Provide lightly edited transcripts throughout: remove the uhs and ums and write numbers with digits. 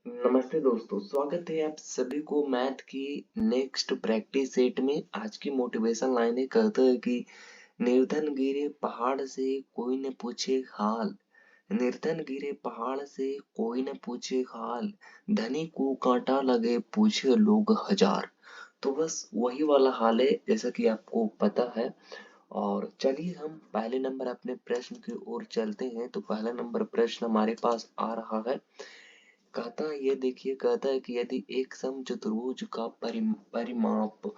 नमस्ते दोस्तों, स्वागत है आप सभी को मैथ की नेक्स्ट प्रैक्टिस सेट में। आज की मोटिवेशन लाइनें कहते हैं कि निर्धन गिरे पहाड़ से कोई न पूछे हाल। निर्धन गिरे पहाड़ से कोई न पूछे हाल। धनी को कांटा लगे पूछे लोग हजार। तो बस वही वाला हाल है जैसा कि आपको पता है। और चलिए हम पहले नंबर अपने प्रश्न की ओर चलते हैं। तो पहला नंबर प्रश्न हमारे पास आ रहा है। कहता है ये देखिए, कहता है कि यदि एक समचतुर्भुज का परिमाप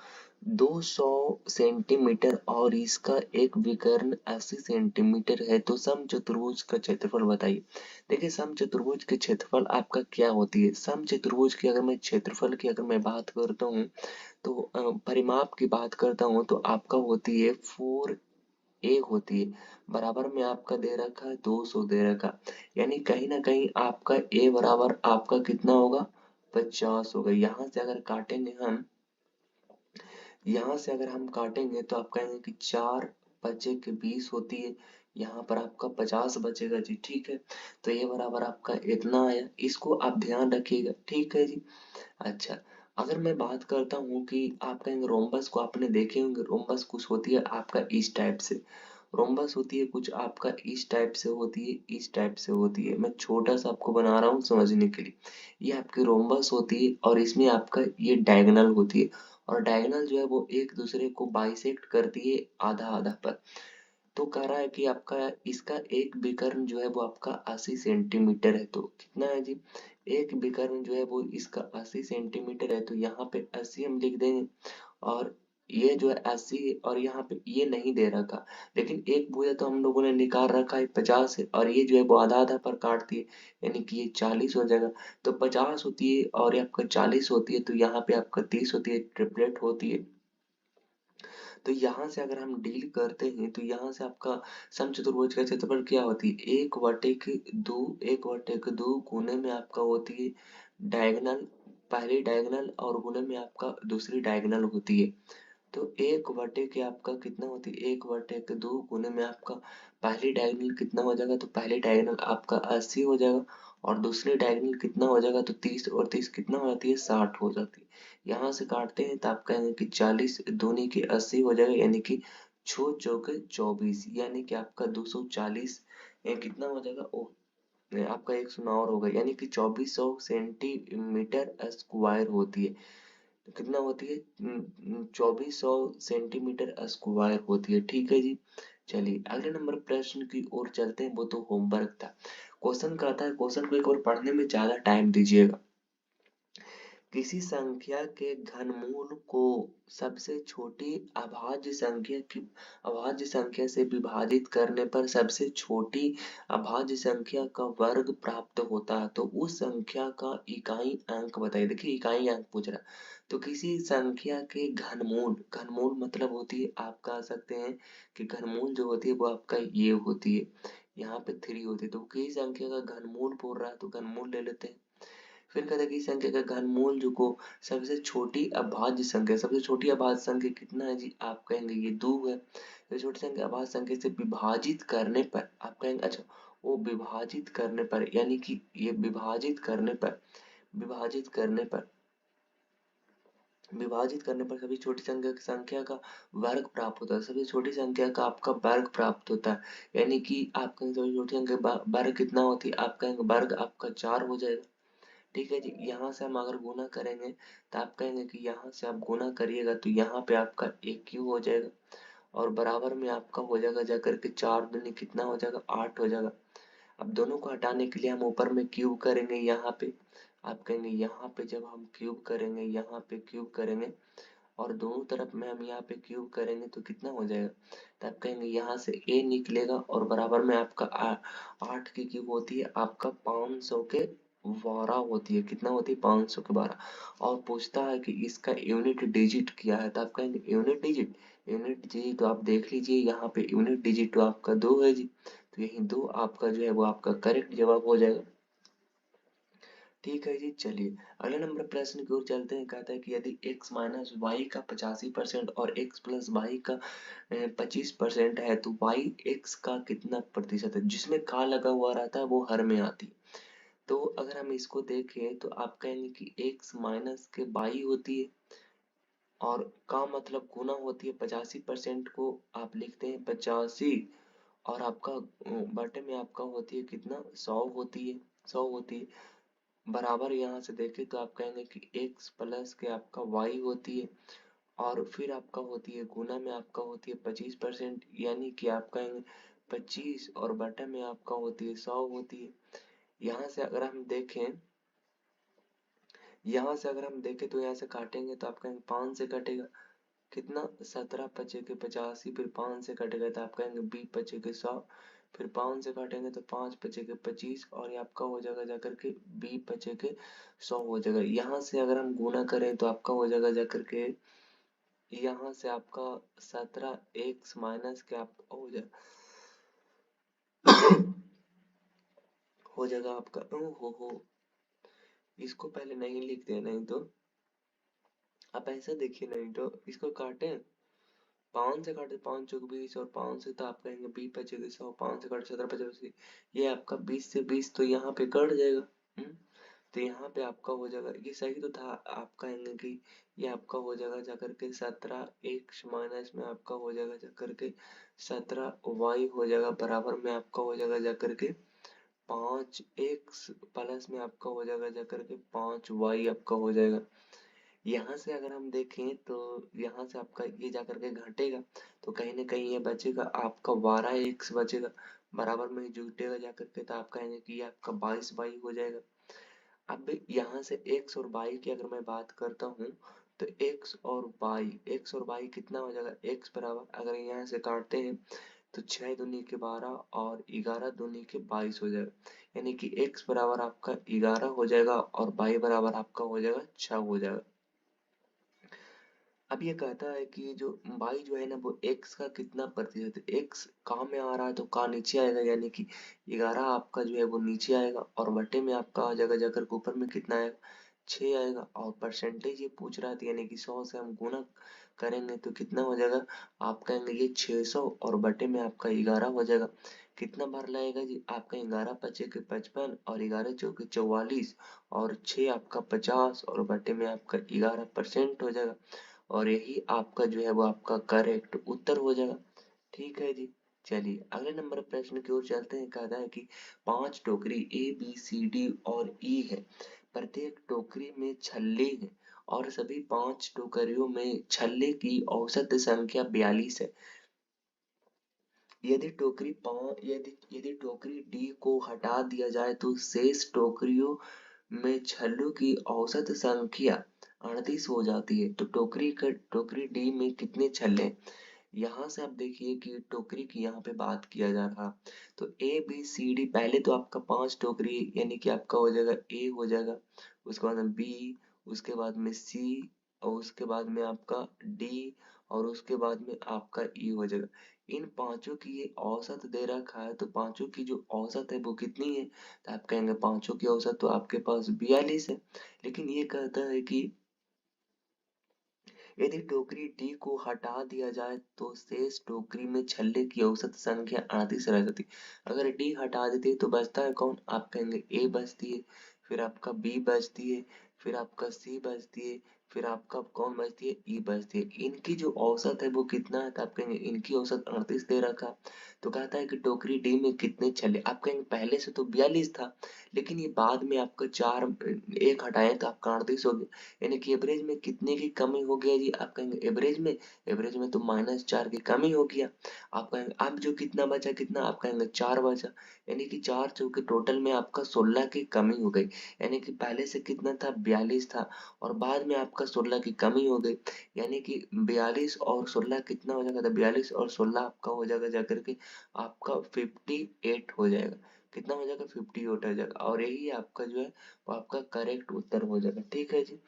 200 सेंटीमीटर और इसका एक विकर्ण 80 सेंटीमीटर है तो समचतुर्भुज का क्षेत्रफल बताइए। देखिए समचतुर्भुज के क्षेत्रफल आपका क्या होती है। समचतुर्भुज की अगर मैं क्षेत्रफल की अगर मैं बात करता हूँ तो परिमाप की बात करता हूँ तो आपका होती है 4a होती है। बराबर में आपका दे रखा है 200 दे रखा, यानी कहीं ना कहीं आपका a बराबर आपका कितना होगा, 50 होगा। यहाँ से अगर हम काटेंगे तो आप कहेंगे कि 4 5 के 20 होती है। यहाँ पर आपका 50 बचेगा जी, ठीक है। तो ये बराबर आपका इतना आया, इसको आप ध्यान रखिएगा, ठीक है जी। अच्छा, अगर मैं बात करता हूँ कि आप कहेंगे रोम्बस को आपने देखे होंगे, रोम्बस कुछ होती है आपका इस टाइप से। रोम्बस होती है कुछ आपका इस टाइप से होती है, इस टाइप से होती है। मैं छोटा सा आपको बना रहा हूँ समझने के लिए। ये आपकी रोम्बस होती है और इसमें आपका ये डायगोनल होती है। और डायगोनल जो है वो एक दूसरे को बाइसेक्ट करती है आधा आधा पर। तो कह रहा है कि आपका इसका एक विकर्ण जो है वो आपका 80 सेंटीमीटर है। तो कितना है जी, एक विकर्ण जो है वो इसका 80 सेंटीमीटर है। तो यहाँ पे 80 हम लिख देंगे और ये जो है 80 है और यहाँ पे ये नहीं दे रखा। लेकिन एक भुजा तो हम लोगों ने निकाल रखा है 50 है और ये जो है वो आधा आधा पर काटती है, यानी कि ये 40 हो जाएगा। तो 50 होती है और ये आपका 40 होती है, तो यहाँ पे आपका 30 होती है, ट्रिपलेट होती है। तो यहाँ से अगर हम डील करते हैं तो यहाँ से आपका समचतुर्भुज का क्षेत्रफल क्या होती है, 1/2 गुने में आपका होती है डायगोनल, पहली डायगोनल और गुने में आपका दूसरी डायगोनल होती है। तो 1 के आपका कितना होती है, 1/2 गुने में आपका पहली डायगोनल कितना हो जाएगा, तो पहली डायगोनल आपका 80 हो जाएगा और दूसरी डायगोनल कितना हो जाएगा, तो 30 और 30 कितना हो जाती है, 60 हो जाती है। यहाँ से काटते हैं तो आप कहेंगे कि 40 दूनी के 80 हो जाएगा, यानी कि छो चौके 24, यानी कि आपका 240 कितना हो जाएगा, ओ नहीं, आपका एक सुना और होगा, यानी कि 2400 सेंटीमीटर स्क्वायर होती है। तो कितना होती है, 2400 सेंटीमीटर स्क्वायर होती है, ठीक है जी। चलिए अगले नंबर प्रश्न की ओर चलते हैं, वो तो होमवर्क था। क्वेश्चन कहता है, क्वेश्चन को एक बार पढ़ने में ज्यादा टाइम दीजिएगा। किसी संख्या के घनमूल को सबसे छोटी अभाज्य संख्या से विभाजित करने पर सबसे छोटी अभाज्य संख्या का वर्ग प्राप्त होता है। तो उस संख्या का इकाई अंक बताइए। देखिए इकाई अंक पूछ रहा है। तो किसी संख्या के घनमूल, घनमूल मतलब होती है, आप कह सकते हैं कि घनमूल जो होती है वो आपका ये होती है, यहाँ पे 3 होती है। तो किसी संख्या का घनमूल बोल रहा है तो घनमूल ले लेते हैं। फिर कहता है कि संख्या का घनमूल जो को सबसे छोटी अभाज्य संख्या, सबसे छोटी अभाज्य संख्या कितना है जी, आप कहेंगे ये 2 है। सबसे छोटी संख्या अभाज्य संख्या से विभाजित करने पर आप कहेंगे अच्छा, वो विभाजित करने पर, यानी कि ये विभाजित करने पर विभाजित करने पर सभी छोटी संख्या का वर्ग प्राप्त होता है। सभी छोटी संख्या का आपका वर्ग प्राप्त होता है, यानी कि आप कहेंगे सभी छोटी संख्या वर्ग कितना होती है, आप कहेंगे वर्ग आपका 4 हो जाएगा, ठीक है जी। यहाँ से हम अगर गुना करेंगे तो आप कहेंगे कि यहाँ से आप गुना करिएगा तो यहाँ पे आपका एक क्यू हो जाएगा और बराबर में आपका हो जाएगा जाकर के 4 दूनी कितना हो जाएगा, 8 हो जाएगा। अब दोनों को हटाने के लिए हम ऊपर में क्यूब करेंगे यहाँ पे, आप कहेंगे यहाँ पे जब हम क्यूब करेंगे, यहाँ पे क्यूब करेंगे और दोनों तरफ में हम यहाँ पे क्यूब करेंगे तो कितना हो जाएगा, तो आप कहेंगे यहाँ से a निकलेगा और बराबर में आपका 8 की क्यूब होती है आपका 500 के 12 होती है। कितना होती है, 500 के 12। और पूछता है कि इसका यूनिट डिजिट क्या है, तो आप कहेंगे यूनिट डिजिट, तो आप देख लीजिए यहाँ पे यूनिट डिजिट तो आपका 2 है जी। तो यही 2 आपका जो है वो आपका करेक्ट जवाब हो जाएगा, ठीक है जी। चलिए अगले नंबर प्रश्न की ओर चलते हैं। कहता है कि यदि x माइनस वाई का 85% और x प्लस वाई का 25% है तो y x का कितना प्रतिशत है। जिसमें का लगा हुआ रहता है वो हर में आती है। तो अगर हम इसको देखें तो आपका यानी कि x माइनस के बाई होती है, और का मतलब गुना होती है 85% को आप लिखते हैं 85, और आपका बटे में आपका होती है कितना 100 होती है, 100 होती है, बराबर यहाँ से देखें तो आप कहेंगे कि x प्लस के आपका y होती है, और फिर आपका होती है गुना में आपका होती है 25%, यानी कि आप कहेंगे 25, और बटे में आपका होती है 100 होती है। यहाँ से अगर हम देखें, तो यहाँ से काटेंगे तो आप कहेंगे 5 से कटेगा कितना 17 पचे के 85, फिर 5 से कटेगा तो आप कहेंगे 20 पचे के 100, फिर 5 से काटेंगे तो 5 पचे के 25, और ये आपका हो जाएगा जाकर के 20 पचे के 100 हो जाएगा। यहाँ से अगर हम गुना करें तो आपका हो जाएगा जाकर के, यहाँ से आपका 17x माइनस के आपका हो जाएगा आपका हो, इसको पहले नहीं लिखते हैं, नहीं तो आप ऐसा देखिए, नहीं तो इसको काटे 5 से काटे 5 चौक 20, और 5 से तो आप कहेंगे 20 बचेगा 100, 5 से काटे 17 बचेगा, ये आपका 20 से 20 तो यहाँ पे कट जाएगा। तो यहाँ पे आपका हो जाएगा, ये सही तो था, आप कहेंगे कि ये आपका हो जाएगा जाकर के 17x माइनस में आपका हो जाएगा जाकर के 17y हो जाएगा, बराबर में आपका हो जाएगा जाकर के 5x प्लस में आपका हो जाएगा जाकर के 5y आपका हो जाएगा। यहाँ से अगर हम देखें तो यहाँ से आपका ये जाकर के घटेगा, तो कहीं ना कहीं ये बचेगा आपका 12x बचेगा, बराबर में जुटेगा जाकर के, तो आप कहेंगे कि ये आपका 22y हो जाएगा। अब यहाँ से x और y की अगर मैं बात करता हूँ तो x और y कितना हो जाएगा, x बराबर अगर यहाँ से काटते हैं तो 6 दूनी के 12 और 11 दूनी के 22 हो जाएगा, यानी कि x बराबर आपका 11 हो जाएगा और y बराबर आपका हो जाएगा 6 हो जाएगा। अब ये कहता है कि जो y जो है ना वो x का कितना प्रतिशत है, x का में आ रहा है तो का नीचे आएगा, यानी कि 11 आपका जो है वो नीचे आएगा, और बटे में आपका आ जाएगा जाकर के ऊपर में कितना आएगा 6 आएगा, और परसेंटेज ये पूछ रहा था, यानी कि 100 से हम गुना करेंगे तो कितना हो जाएगा, आप कहेंगे ये 600 और बटे में आपका 11 हो जाएगा। कितना बार लगेगा जी, आपका 11 पचे के 55 और 11 चौके 44 और 6 आपका 50 और बटे में आपका 11% हो जाएगा, और यही आपका जो है वो आपका करेक्ट उत्तर हो जाएगा। ठीक है जी, चलिए अगले नंबर प्रश्न की ओर चलते हैं। कहता है कि 5 टोकरी A B C D और E है, प्रत्येक टोकरी में छल्ले हैं और सभी 5 टोकरियों में छल्ले की औसत संख्या 42 है। यदि टोकरी D को हटा दिया जाए तो शेष टोकरियों में छल्लों की औसत संख्या 38 हो जाती है, तो टोकरी डी में कितने छल्ले हैं? यहाँ से आप देखिए कि टोकरी की यहाँ पे बात किया जा रहा, तो A B C D, पहले तो आपका 5 टोकरी यानी कि आपका हो जाएगा A हो जाएगा, उसके बाद में B, उसके बाद में C, और उसके बाद में आपका D, और उसके बाद में आपका E हो जाएगा। इन पांचों की ये औसत दे रखा है, तो पांचों की जो औसत है वो कितनी है, तो आप कहेंगे पांचों की औसत तो आपके पास 42 है, लेकिन ये कहता है कि यदि टोकरी डी को हटा दिया जाए तो शेष टोकरी में छल्ले की औसत संख्या 38 रह जाती। अगर डी हटा देते तो बचता है कौन, आप कहेंगे ए बचती है, फिर आपका बी बचती है, फिर आपका सी बचती है, फिर आपका कौन बचती है, ई बचती है। इनकी जो औसत है वो कितना है, तो आप कहेंगे इनकी औसत 38 दे रखा। तो कहता है कि टोकरी डी में कितने छल्ले, आप कहेंगे पहले से तो 42 था, लेकिन ये बाद में आपका एक हटाए तो आपका 38 हो गया, यानी कि एवरेज में कितने की कमी हो गया जी, आप कहेंगे एवरेज में तो -4 की कमी हो गया। आप कहेंगे अब जो कितना बचा, कितना, आप कहेंगे 4 बचा, यानी कि 4 चौके टोटल में आपका 16 की कमी हो गई, यानी कि पहले से कितना था 42 था और बाद में आपका 16 की कमी हो गई, यानी कि 42 और 16 कितना हो जाएगा, 42 और 16 आपका हो जाएगा जाकर के आपका 58 हो जाएगा। कितना हो जाएगा 58 हो जाएगा, और यही आपका जो है वो आपका करेक्ट उत्तर हो जाएगा। ठीक है जी,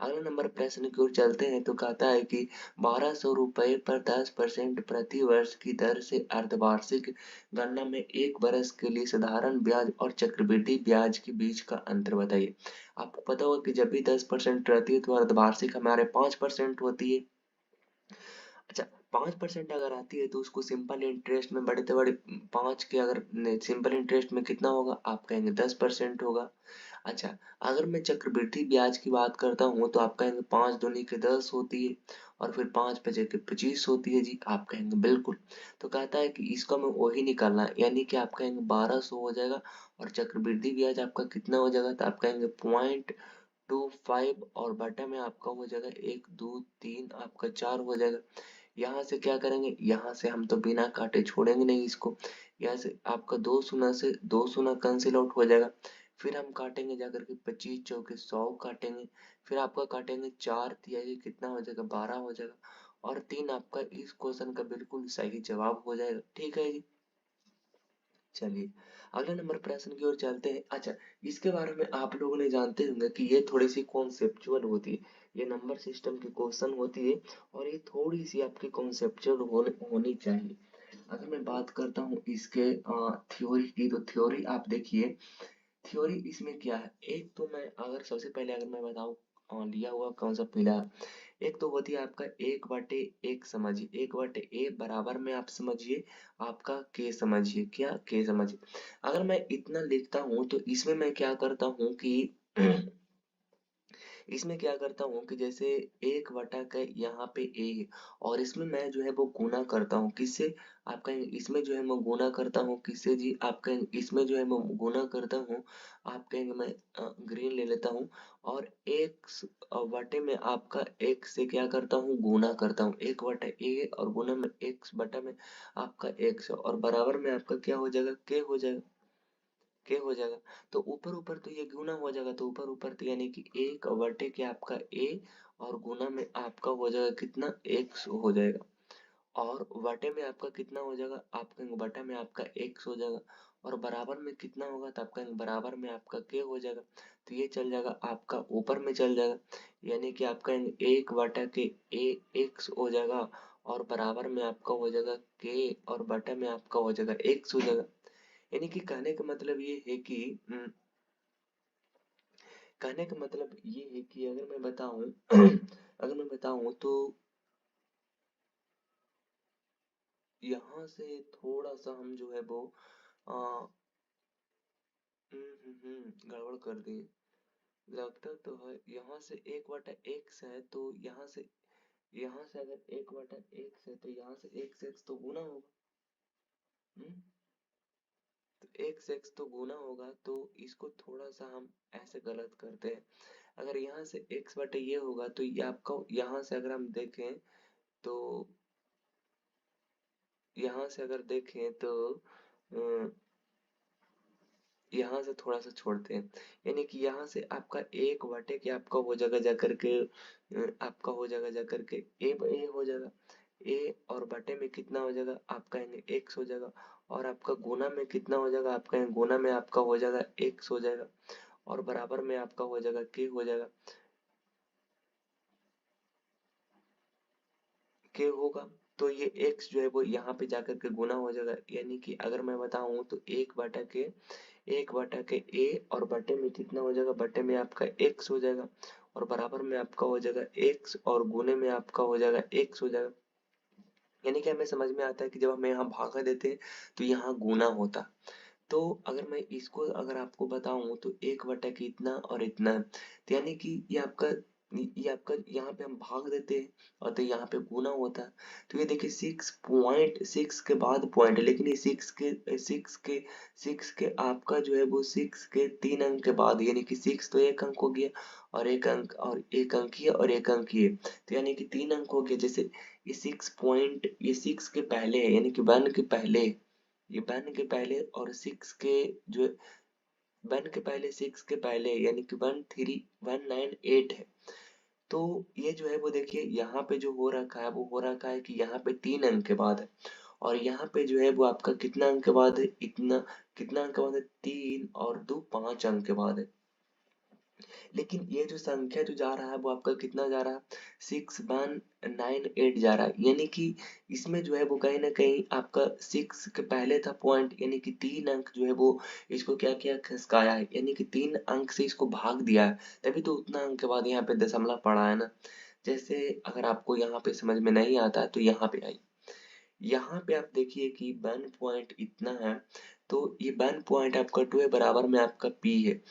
अगले नंबर प्रश्न की ओर चलते हैं। तो कहता है कि 1200 रुपए पर 10% प्रति वर्ष की दर से अर्धवार्षिक गणना में एक वर्ष के लिए साधारण ब्याज और चक्रवृद्धि ब्याज के बीच का अंतर बताइए। आपको पता होगा कि जब भी 10% रहती है तो अर्धवार्षिक हमारे 5% होती है। अच्छा, 5% अगर आती है तो उसको सिंपल इंटरेस्ट में बढ़ते बड़े 5 के अगर सिंपल इंटरेस्ट में कितना होगा आप कहेंगे 10% होगा। अच्छा, अगर मैं चक्रवृद्धि ब्याज की बात करता हूँ तो आप कहेंगे 5 दूनी के 10 होती है और फिर 5 पचे के 25 होती है जी, आप कहेंगे बिल्कुल। तो कहता है कि इसका मैं वही निकालना है, यानी कि आप कहेंगे 1200 हो जाएगा और चक्रवृद्धि ब्याज आपका कितना हो जाएगा तो आप कहेंगे 0.25 और बटा में आपका हो जाएगा 1 2 3 आपका 4 हो जाएगा। यहाँ से क्या करेंगे, यहाँ से हम तो बिना काटे छोड़ेंगे नहीं इसको। यहाँ से आपका दो शून्य से दो शून्य कैंसिल आउट हो जाएगा। फिर हम काटेंगे जाकर के 25 चौके 100 काटेंगे। फिर आपका काटेंगे 4 तिया ये कितना हो जाएगा 12 हो जाएगा। और 3 आपका इस क्वेश्चन का बिल्कुल सही जवाब हो जाएगा। ठीक है जी। चलिए अगले नंबर प्रश्न की ओर चलते हैं। अच्छा, इसके बारे में आप लोगों ने जानते होंगे कि ये थोड़ी सी कॉन्सेप्चुअल होती है, ये नंबर सिस्टम की क्वेश्चन होती है और ये थोड़ी सी आपकी कॉन्सेप्चुअल होनी चाहिए। अगर मैं बात करता हूँ इसके थ्योरी की, तो थ्योरी आप देखिए, थ्योरी इसमें क्या है। एक तो मैं अगर सबसे पहले अगर मैं बताऊँ लिया हुआ कौन सा पीला है, एक तो होती है आपका 1/1 समझिए, 1/a बराबर में आप समझिए आपका k समझिए, क्या k समझिए। अगर मैं इतना लिखता हूँ तो इसमें मैं क्या करता हूँ कि इसमें क्या करता हूँ कि जैसे 1 का यहाँ पे a है और इसमें मैं जो है वो गुना करता हूँ किससे, आपका इसमें जो है मैं गुना करता हूँ किससे जी, आपका इसमें जो है मैं गुना करता हूँ, आप कहेंगे मैं ग्रीन ले लेता हूँ और x बटे में आपका x से क्या करता हूँ गुना करता हूँ, 1/a और गुना में x बटा में आपका x और बराबर में आपका क्या हो जाएगा k हो जाएगा, के हो जाएगा। तो ऊपर ऊपर तो ये गुना हो जाएगा, तो ऊपर ऊपर तो यानी कि 1 के आपका a और गुना में आपका हो जाएगा कितना x हो जाएगा और बटे में आपका कितना हो जाएगा, आपका बटा में आपका x हो जाएगा और बराबर में कितना होगा तो आपका बराबर में आपका k हो जाएगा। तो ये चल जाएगा आपका ऊपर में चल जाएगा, यानी कि आपका 1 के a x हो जाएगा और बराबर में आपका हो जाएगा k और बटा में आपका हो जाएगा x हो जाएगा। यानी कि कहने का मतलब ये है कि कहने का मतलब ये है कि अगर मैं बताऊं अगर मैं बताऊं तो यहाँ से थोड़ा सा हम जो है वो आ, गड़बड़ कर दिए, लगता तो है यहाँ से 1/x है तो यहाँ से अगर 1/x है तो यहाँ से x तो गुना होगा। हम्म, तो x तो गुना होगा, तो इसको थोड़ा सा हम ऐसे गलत करते हैं। अगर यहाँ से x बटे ये होगा तो ये आपका यहाँ से अगर हम देखें तो यहाँ से अगर देखें तो यहाँ से थोड़ा सा छोड़ते हैं, यानी कि यहाँ से आपका 1 के आपका हो जाएगा जाकर के आपका हो जाएगा जाकर के ए हो जाएगा, ए और बटे में कितना हो जाएगा आप कहेंगे x हो जाएगा और आपका गुना में कितना हो जाएगा आप कहेंगे गुना में आपका हो जाएगा x हो जाएगा और बराबर में आपका हो जाएगा k हो जाएगा, k होगा। तो ये x जो है वो यहाँ पे जाकर के गुना हो जाएगा, यानी कि अगर मैं बताऊं तो 1/के a और बटे में कितना हो जाएगा, बटे में आपका x हो जाएगा और बराबर में आपका हो जाएगा x और गुने में आपका हो जाएगा x हो जाएगा। यानी कि हमें समझ में आता है कि जब हमें यहाँ भागा देते हैं तो यहाँ गुना होता। तो अगर मैं इसको अगर आपको बताऊं तो 1/के इतना और इतना है, तो यानी कि ये आपका यहाँ पे हम भाग देते हैं और तो यहाँ पे गुना होता है। तो ये देखिए 6.6 के बाद पॉइंट है, लेकिन ये सिक्स के आपका जो है वो 6 के 3 अंक के बाद, यानी कि 6 तो एक अंक हो गया और एक अंक ही है और एक अंक ही है, तो यानी कि 3 अंक हो गया। जैसे ये 6 के पहले है, यानी कि 1 के पहले, ये 1 के पहले और 6 के जो 1 के पहले 6 के पहले, यानी कि 13198 है। तो ये जो है वो देखिए यहाँ पे जो हो रखा है वो हो रखा है कि यहाँ पे 3 अंक के बाद है और यहाँ पे जो है वो आपका कितना अंक के बाद है, इतना कितना अंक के बाद है, 3 और 2 5 अंक के बाद है। लेकिन ये जो संख्या जो जा रहा है वो आपका कितना जा रहा है, 6198 जा रहा है, यानी कि इसमें जो है वो कहीं ना कहीं आपका 6 के पहले था पॉइंट, यानी कि 3 अंक जो है वो इसको क्या किया खसकाया है, यानी कि 3 अंक से इसको भाग दिया है, तभी तो उतना अंक के बाद यहाँ पे दशमलव पड़ा है ना। जैसे अगर आपको यहाँ पे समझ में नहीं आता है तो यहाँ पे आइए। यहाँ पे आप देखिए कि 1 पॉइंट इतना है, तो ये 1 पॉइंट आपका 2 है, बराबर में आपका p है।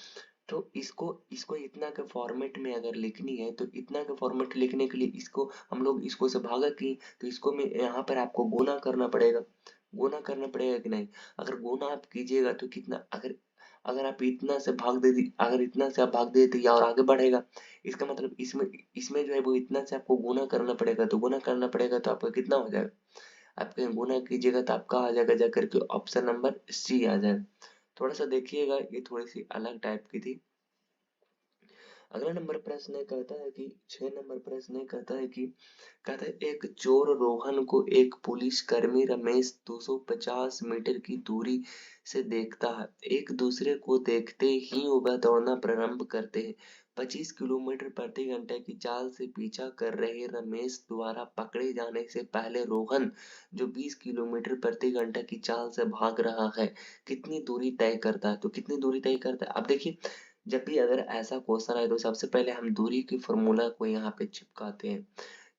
तो इसको इसको इतना के फॉर्मेट में अगर लिखनी है तो इतना के फॉर्मेट लिखने के लिए इसको हम लोग इसको से भागा की, तो इसको में यहाँ पर आपको गुना करना पड़ेगा। गुना करना पड़ेगा कि नहीं? अगर गुना आप कीजिएगा तो कितना, अगर अगर आप इतना से भाग दे दी, अगर इतना से आप भाग दे तो ये और आगे बढ़ेगा। इसका मतलब इसमें इसमें जो है वो इतना से आपको गुना करना पड़ेगा, तो गुना करना पड़ेगा तो आपका कितना हो जाएगा? आप कहीं गुना कीजिएगा तो आपका आ जाएगा जाकर के ऑप्शन नंबर सी आ जाएगा। थोड़ा सा देखिएगा, ये थोड़ी सी अलग टाइप की थी। अगला नंबर प्रश्न कहता है कि 6 नंबर प्रश्न कहता है कि कहता है एक चोर रोहन को एक पुलिस कर्मी रमेश 250 मीटर की दूरी से देखता है। एक दूसरे को देखते ही वह दौड़ना प्रारंभ करते हैं। 25 किलोमीटर प्रति घंटे की चाल से पीछा कर रहे रमेश द्वारा पकड़े जाने से पहले रोहन, जो 20 किलोमीटर प्रति घंटे की चाल से भाग रहा है, कितनी दूरी तय करता है? तो कितनी दूरी तय करता है? अब देखिए, जब भी अगर ऐसा क्वेश्चन आए तो सबसे पहले हम दूरी की फॉर्मूला को यहाँ पे चिपकाते हैं।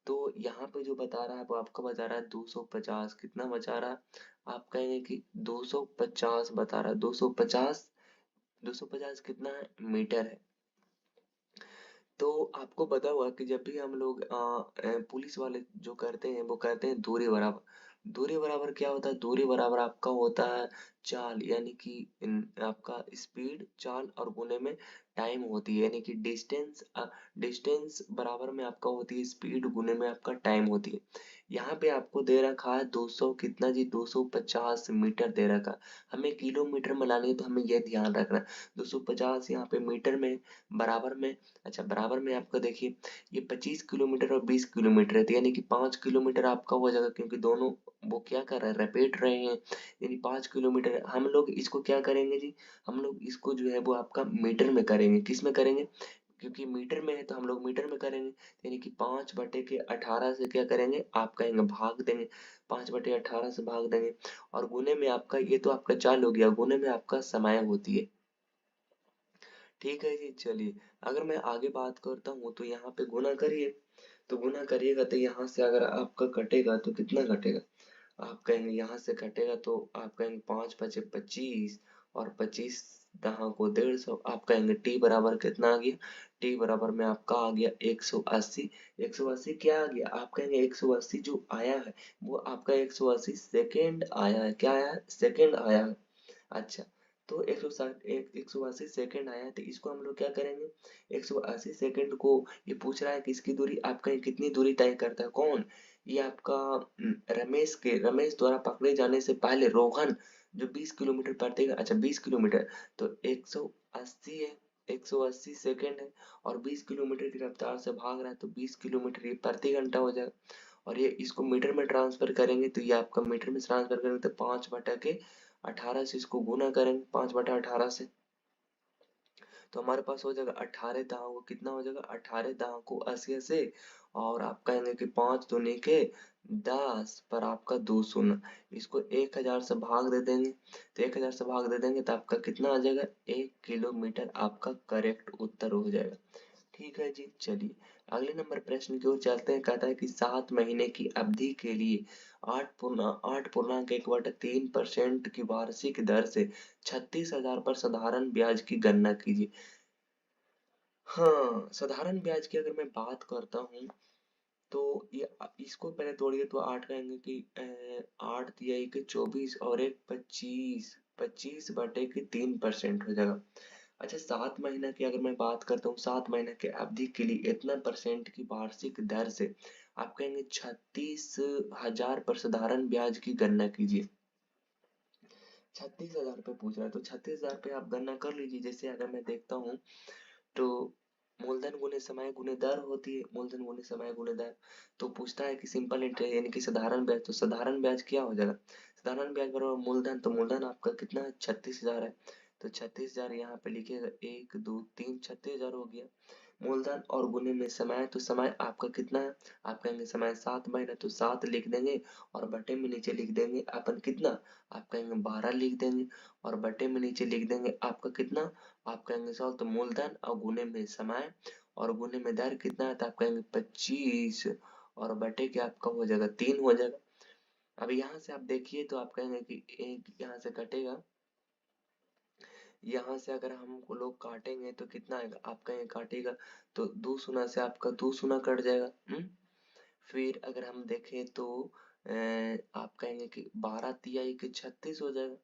तो यहाँ पे जो बता रहा है वो आपका बता रहा है 250, कितना बता रहा है? आप कहेंगे कि 250 बता रहा है, 250, 250 कितना है? मीटर है। तो आपको पता होगा कि जब भी हम लोग पुलिस वाले जो करते हैं वो कहते हैं दूरी बराबर। दूरी बराबर क्या होता है? दूरी बराबर आपका होता है चाल, यानी कि आपका स्पीड, चाल और गुने में टाइम होती है, यानी कि डिस्टेंस, डिस्टेंस बराबर में आपका होती है स्पीड, गुने में आपका टाइम होती है। यहाँ पे आपको दे रखा है 200 कितना जी? 250 मीटर दे रखा है। हमें किलोमीटर में लानी है तो हमें यह ध्यान रखना है। 250 यहाँ पे मीटर में, बराबर में, अच्छा बराबर में आपका देखिए ये 25 किलोमीटर और 20 किलोमीटर है, तो यानी कि 5 किलोमीटर आपका हो जाएगा, क्योंकि दोनों वो क्या कर रहे हैं? रपेट रहे हैं, यानी 5 किलोमीटर है। हम लोग इसको क्या करेंगे जी? हम लोग इसको जो है वो आपका मीटर में करेंगे। किस में करेंगे? क्योंकि मीटर में है तो हम लोग मीटर में करेंगे, यानी कि 5/18 से क्या करेंगे? आप कहेंगे भाग देंगे, 5/18 से भाग देंगे। और गुने में आपका, ये तो आपका चाल हो गया, गुने में आपका समय होती है। ठीक है जी, चलिए। अगर मैं आगे बात करता हूँ तो यहाँ पे गुना करिए, तो गुना करिएगा तो यहाँ से अगर आपका कटेगा तो कितना कटेगा? आप कहेंगे यहाँ से कटेगा तो आप कहेंगे 5×5 = 25, और 25 दहा को 150। आप कहेंगे टी बराबर कितना आ गया? टी बराबर में आपका आ गया 180। 180 क्या आ गया? आप कहेंगे 180 जो आया है वो आपका 180 सेकेंड आया है। क्या आया है? सेकेंड आया है। अच्छा, तो 160, 180 सेकंड आया है, तो इसको हम लोग क्या करेंगे? 180 सेकंड को ये पूछ रहा है कि इसकी दूरी आपका कितनी दूरी तय करता है? कौन? ये आपका रमेश द्वारा पकड़े जाने से पहले रोहन, जो 20 किलोमीटर प्रति, अच्छा 20 किलोमीटर, तो 180 है, 180 सेकंड है, और 20 किलोमीटर की रफ्तार से भाग रहा है, तो 20 किलोमीटर ये प्रति घंटा हो जाएगा। और ये इसको मीटर में ट्रांसफर करेंगे तो ये आपका मीटर में ट्रांसफर करेंगे तो 5/18 से इसको गुना करेंगे, 5/18 से, तो हमारे पास हो जाएगा 18 दाह को कितना हो जाएगा? 18 दाह को 80 से, और आप कहेंगे कि 5 दूनी के 10 पर आपका 2 शून्य, इसको 1000 से भाग दे देंगे, तो 1000 से भाग दे देंगे तो आपका कितना आ जाएगा? 1 किलोमीटर आपका करेक्ट उत्तर हो जाएगा। ठीक है जी, चलिए अगले नंबर प्रश्न की ओर चलते हैं। कहता है कि 7 महीने की अवधि के लिए 8.1/3% की वार्षिक दर से 36,000 पर साधारण ब्याज की गणना कीजिए। हाँ, साधारण ब्याज की अगर मैं बात करता हूँ तो ये इसको पहले तोड़िए तो 8 कहेंगे कि 8 दिया एक 24 और एक 25, 25/3% हो जाएगा। अच्छा, 7 महीना की अगर मैं बात करता हूँ, 7 महीने के अवधि के लिए इतना परसेंट की वार्षिक दर से आप कहेंगे 36,000 पर साधारण ब्याज की गणना कीजिए। 36,000 पे पूछ रहा है तो 36,000 पे आप गणना कर लीजिए। जैसे अगर मैं देखता हूँ तो मूलधन गुने समय गुने दर होती है, मूलधन गुने समय गुने दर। तो पूछता है कि सिंपल इंटरेस्ट यानी कि साधारण ब्याज, तो साधारण ब्याज क्या हो जाएगा? साधारण ब्याज बराबर मूलधन, तो मूलधन आपका कितना है? 36,000 है। तो 36,000 यहाँ पे लिखिएगा, 1 2 3, 36,000 हो गया। मूलधन और गुणे में समय, तो समय आपका कितना है, आप कहेंगे समय 7 महीना, तो 7 लिख देंगे और बटे में नीचे लिख देंगे अपन कितना, आप कहेंगे 12 लिख देंगे और बटे में नीचे लिख देंगे आपका कितना, आप कहेंगे 100। तो मूलधन और गुणे में समय और गुणे में दर कितना है, तो आप कहेंगे 25 और बटे के आपका हो जाएगा 3 हो जाएगा। अब यहाँ से आप देखिए तो आप कहेंगे कि एक यहाँ से कटेगा, यहाँ से अगर हम लोग काटेंगे तो कितना आएगा, आप कहेंगे काटेगा तो 2 शून्य से आपका 2 शून्य कट जाएगा। फिर अगर हम देखें तो आप कहेंगे कि 12 तिया के 36 हो जाएगा।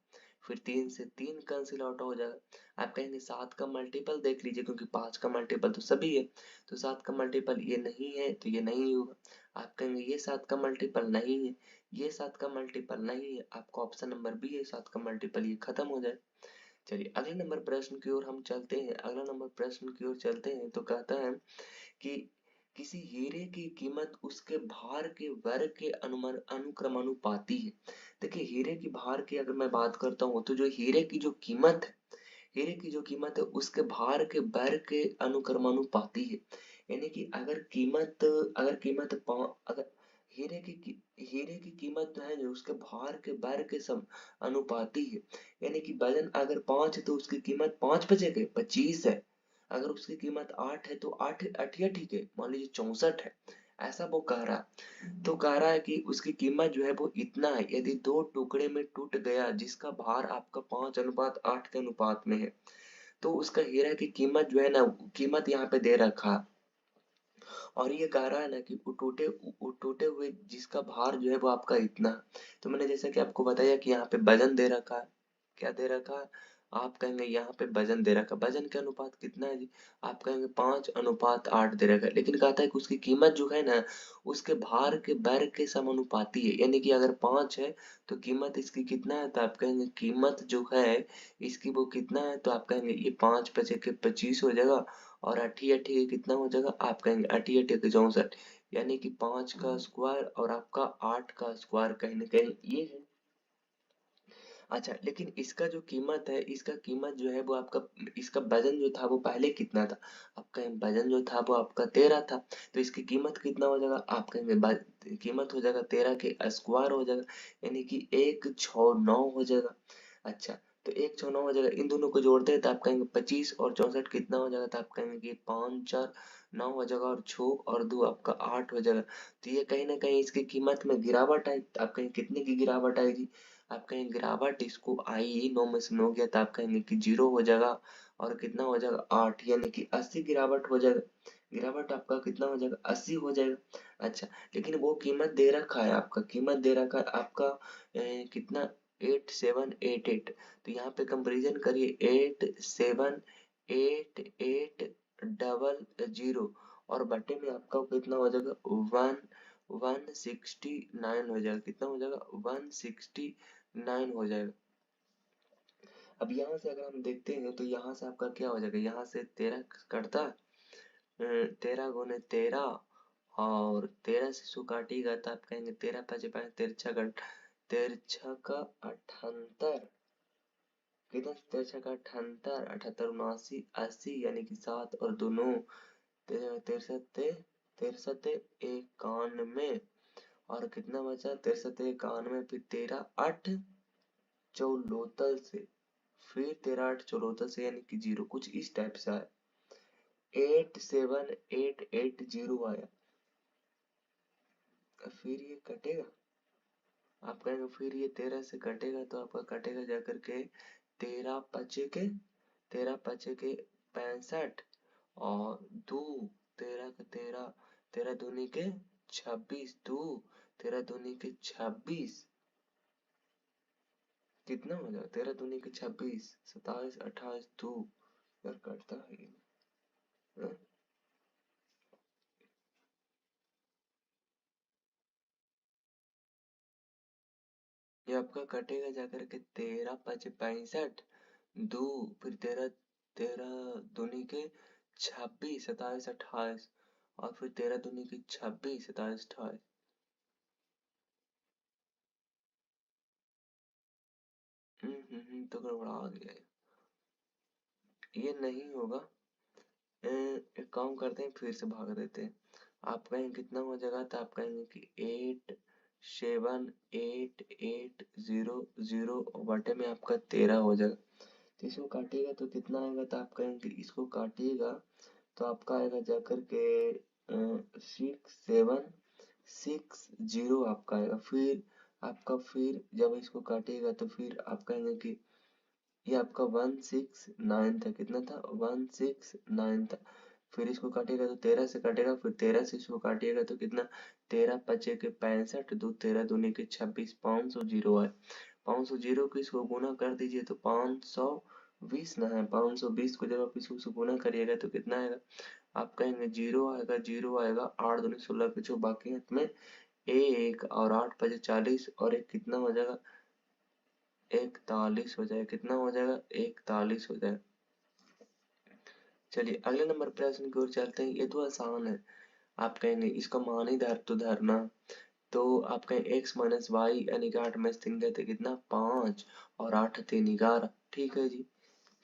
फिर 3 से 3 कैंसिल आउट हो जाएगा। आप कहेंगे 7 का मल्टीपल देख लीजिए, क्योंकि 5 का मल्टीपल तो सभी है, तो 7 का मल्टीपल ये नहीं है तो ये नहीं होगा। आप कहेंगे ये 7 का मल्टीपल नहीं है, ये 7 का मल्टीपल नहीं है, आपका ऑप्शन नंबर बी है 7 का मल्टीपल, ये खत्म हो जाए। चलिए अगले नंबर प्रश्न की ओर हम चलते हैं। अगला नंबर प्रश्न की ओर चलते हैं तो कहता है कि किसी हीरे की कीमत उसके भार के वर्ग के अनुक्रमानुपाती है। देखिए हीरे की भार की अगर मैं बात करता हूँ तो जो हीरे की जो कीमत है, हीरे की जो कीमत है उसके भार के वर्ग के अनुक्रमानुपाती है। यानी कि अगर हीरे की कीमत जो है जो उसके भार के वर्ग के सम अनुपाती है। यानी कि वजन अगर 5 है तो उसकी कीमत 5 बचेगा, 25 है। अगर उसकी कीमत 8 है तो 8 अठिया ठीक है, मान लीजिए 64 है, ऐसा वो कह रहा है। तो कह रहा है कि उसकी कीमत जो है वो इतना है, यदि 2 टुकड़े में टूट गया जिसका भार आपका 5:8 के अनुपात में है, तो उसका हीरा की कीमत जो है ना, कीमत यहाँ पे दे रखा है। और ये कह रहा है ना कि वो टूटे हुए जिसका भार जो है वो आपका इतना है। तो मैंने जैसा कि आपको बताया कि यहाँ पे वजन दे रखा है, क्या दे रखा है, आप कहेंगे यहाँ पे वजन दे रखा है। वजन के अनुपात कितना है जी, आप कहेंगे 5:8 दे रखा है। लेकिन कहता है कि उसकी कीमत जो है ना उसके भार के वर्ग के समानुपाती है। यानी कि अगर 5 है तो कीमत इसकी कितना है, तो आप कहेंगे कीमत जो है इसकी वो कितना है, तो आप कहेंगे ये 5 बचे के 25 हो जाएगा और अठी अठी के कितना हो जाएगा, आप कहेंगे अठी अठी के 64। यानी कि 5 का स्क्वायर और आपका 8 का स्क्वायर कहीं ना कहीं ये है। अच्छा लेकिन इसका जो कीमत है, इसका कीमत जो है वो आपका, इसका वजन जो था वो पहले कितना था, आप कहेंगे वजन जो था वो आपका 13 था, तो इसकी कीमत कितना हो जाएगा, आप कहेंगे कीमत हो जाएगा 13 के स्क्वायर हो जाएगा, यानी कि 169 हो जाएगा। अच्छा तो 169 हो जाएगा, इन दोनों को जोड़ते हैं तो आप कहेंगे 25 और 64 कितना हो जाएगा, तो आप कहेंगे कि 5 4 9 हो जाएगा और 6 और 2 आपका 8 हो जाएगा। तो ये कहीं ना कहीं इसकी कीमत में गिरावट आई, तो आप कहेंगे कितने की गिरावट आएगी, आप कहेंगे गिरावट इसको आई 9 में से 9 गया तो आप कहेंगे कि 0 हो जाएगा और कितना हो जाएगा 8, यानी कि 80 गिरावट हो जाएगा। गिरावट आपका कितना हो जाएगा, 80 हो जाएगा। अच्छा लेकिन वो कीमत दे रखा है, आपका कीमत दे रखा है आपका कितना 8788। तो यहाँ पे कंपेरिजन करिए 878800 और बटे में आपका कितना हो जाएगा 169 हो जाएगा, कितना हो जाएगा 169 हो जाएगा। अब यहाँ से अगर हम देखते हैं तो यहाँ से आपका क्या हो जाएगा, यहाँ से 13 कटता, 13 × 13 और 13 से सो काटिएगा तो आप कहेंगे 13 5 5 तिरछा कट, तिरछा का 78 कितना, तिरछा का 78 78 79 80, यानी कि 7 और 2 9, तिरसठ तिरसठ 91 और कितना बचा 63 91, फिर 13 8 चौलोतल से, फिर 13 8 चौलोतल से, यानी कि 0 कुछ इस टाइप से आया, 87880 आया। फिर ये कटेगा, आप कहेंगे फिर ये 13 से कटेगा तो आपका कटेगा जाकर के 13 पचे के 65 और 2 13 का 13, 13 दूनी के 26, 2 13 दूनी के 26, कितना हो जाएगा 13 दूनी के 26, 27 28 2, यार कटता है ये, हाँ? ये आपका कटेगा जाकर के 13 5 65, 2 फिर 13 13 दूनी के 26 27 28 और फिर 13 दूनी के 26 27 28। तो गड़बड़ा गया है। ये नहीं होगा। एक काम करते हैं, फिर से भाग देते हैं। आप कहेंगे कितना हो जाएगा, तो आप कहेंगे कि 878800 बटे में आपका 13 हो जाएगा। तो इसको काटिएगा तो कितना आएगा, तो आप कहेंगे इसको काटिएगा तो आपका आएगा जाकर के 6760 आपका आएगा। फिर जब इसको काटिएगा तो फिर आप कहेंगे कि ये आपका 169 था। कितना था, 169 था। फिर इसको काटिएगा तो 13 से काटेगा, फिर 13 से इसको काटिएगा तो कितना, 13 पचे के 65, दो 13 दूनी के 26, 500 जीरो है। 500 जीरो को इसको गुना कर दीजिए तो 520 ना है, 520 को जब आप इसको से गुना करिएगा तो कितना आएगा, आप कहेंगे जीरो आएगा, जीरो आएगा, 8 दूनी 16 के जो बाकी है में एक और 8 पचे 40 और एक कितना हो जाएगा, 41 हो जाएगा। कितना हो जाएगा, 41 हो जाएगा। चलिए अगले नंबर प्रश्न की ओर चलते हैं। ये तो आसान है। आप कहेंगे इसका मान ही धर तो धरना, तो आप कहें x माइनस वाई यानी कि 8 में से 3 गए थे कितना, 5 और 8 3 11। ठीक है जी।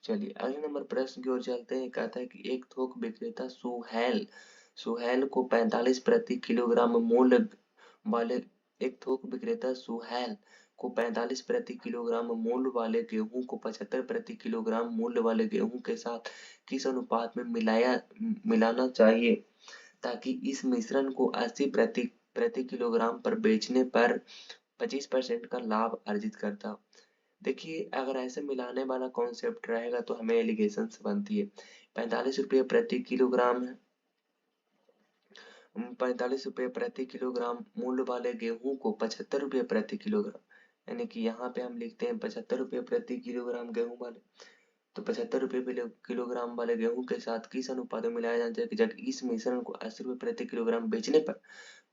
चलिए अगले नंबर प्रश्न की ओर चलते हैं। कहता है कि एक थोक विक्रेता सुहेल सुहेल को 45 प्रति किलोग्राम मूल्य वाले एक थोक विक्रेता सुहेल को 45 प्रति किलोग्राम मूल्य वाले गेहूं को 75 प्रति किलोग्राम मूल्य वाले गेहूं के साथ किस अनुपात में मिलाना चाहिए ताकि इस मिश्रण को 80 प्रति किलोग्राम पर बेचने पर 25% का लाभ अर्जित करता हो। देखिए अगर ऐसे मिलाने वाला कॉन्सेप्ट रहेगा तो हमें एलिगेशन बनती है। 45 रुपये प्रति किलोग्राम है, 45 रुपये प्रति किलोग्राम मूल्य वाले गेहूं को 75 रुपये प्रति किलोग्राम, यानी कि यहाँ पे हम लिखते हैं 75 रुपये प्रति किलोग्राम गेहूं वाले, तो 75 रुपये किलोग्राम वाले गेहूं के साथ किस अनुपात में मिलाया जाना चाहिए कि जब इस मिश्रण को 80 रुपये प्रति किलोग्राम बेचने पर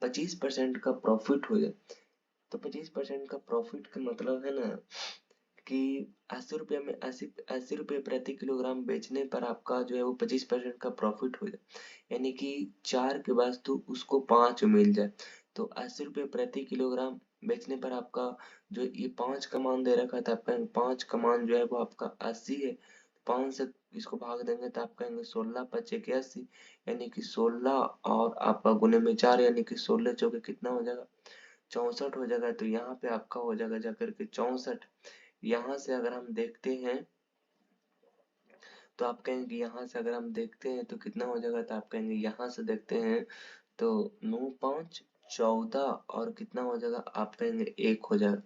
25% का प्रॉफिट हो जाए। तो 25% का प्रॉफिट का मतलब है ना कि 80 रुपये में 80 रुपये प्रति किलोग्राम बेचने पर आपका जो है वो 25% का प्रॉफिट हो जाए, यानी कि 4 की वस्तु उसको 5 मिल जाए। तो 80 रुपये प्रति किलोग्राम बेचने पर आपका जो ये 5 का मान दे रखा था, आपका 5 का मान जो है वो आपका 80 है। 5 से इसको भाग देंगे तो आप कहेंगे 16 पचे के 80, यानी कि 16 और आपका गुने में 4 यानी कि 16 चौके कितना हो जाएगा, 64 हो जाएगा। तो यहाँ पे आपका हो जाएगा जाकर के 64। यहाँ से अगर हम देखते हैं तो आप कहेंगे यहाँ से अगर हम देखते हैं तो कितना हो जाएगा, तो आप कहेंगे यहाँ से देखते हैं तो 9 5 14 और कितना हो जाएगा, आप कहेंगे 1 हो जाएगा।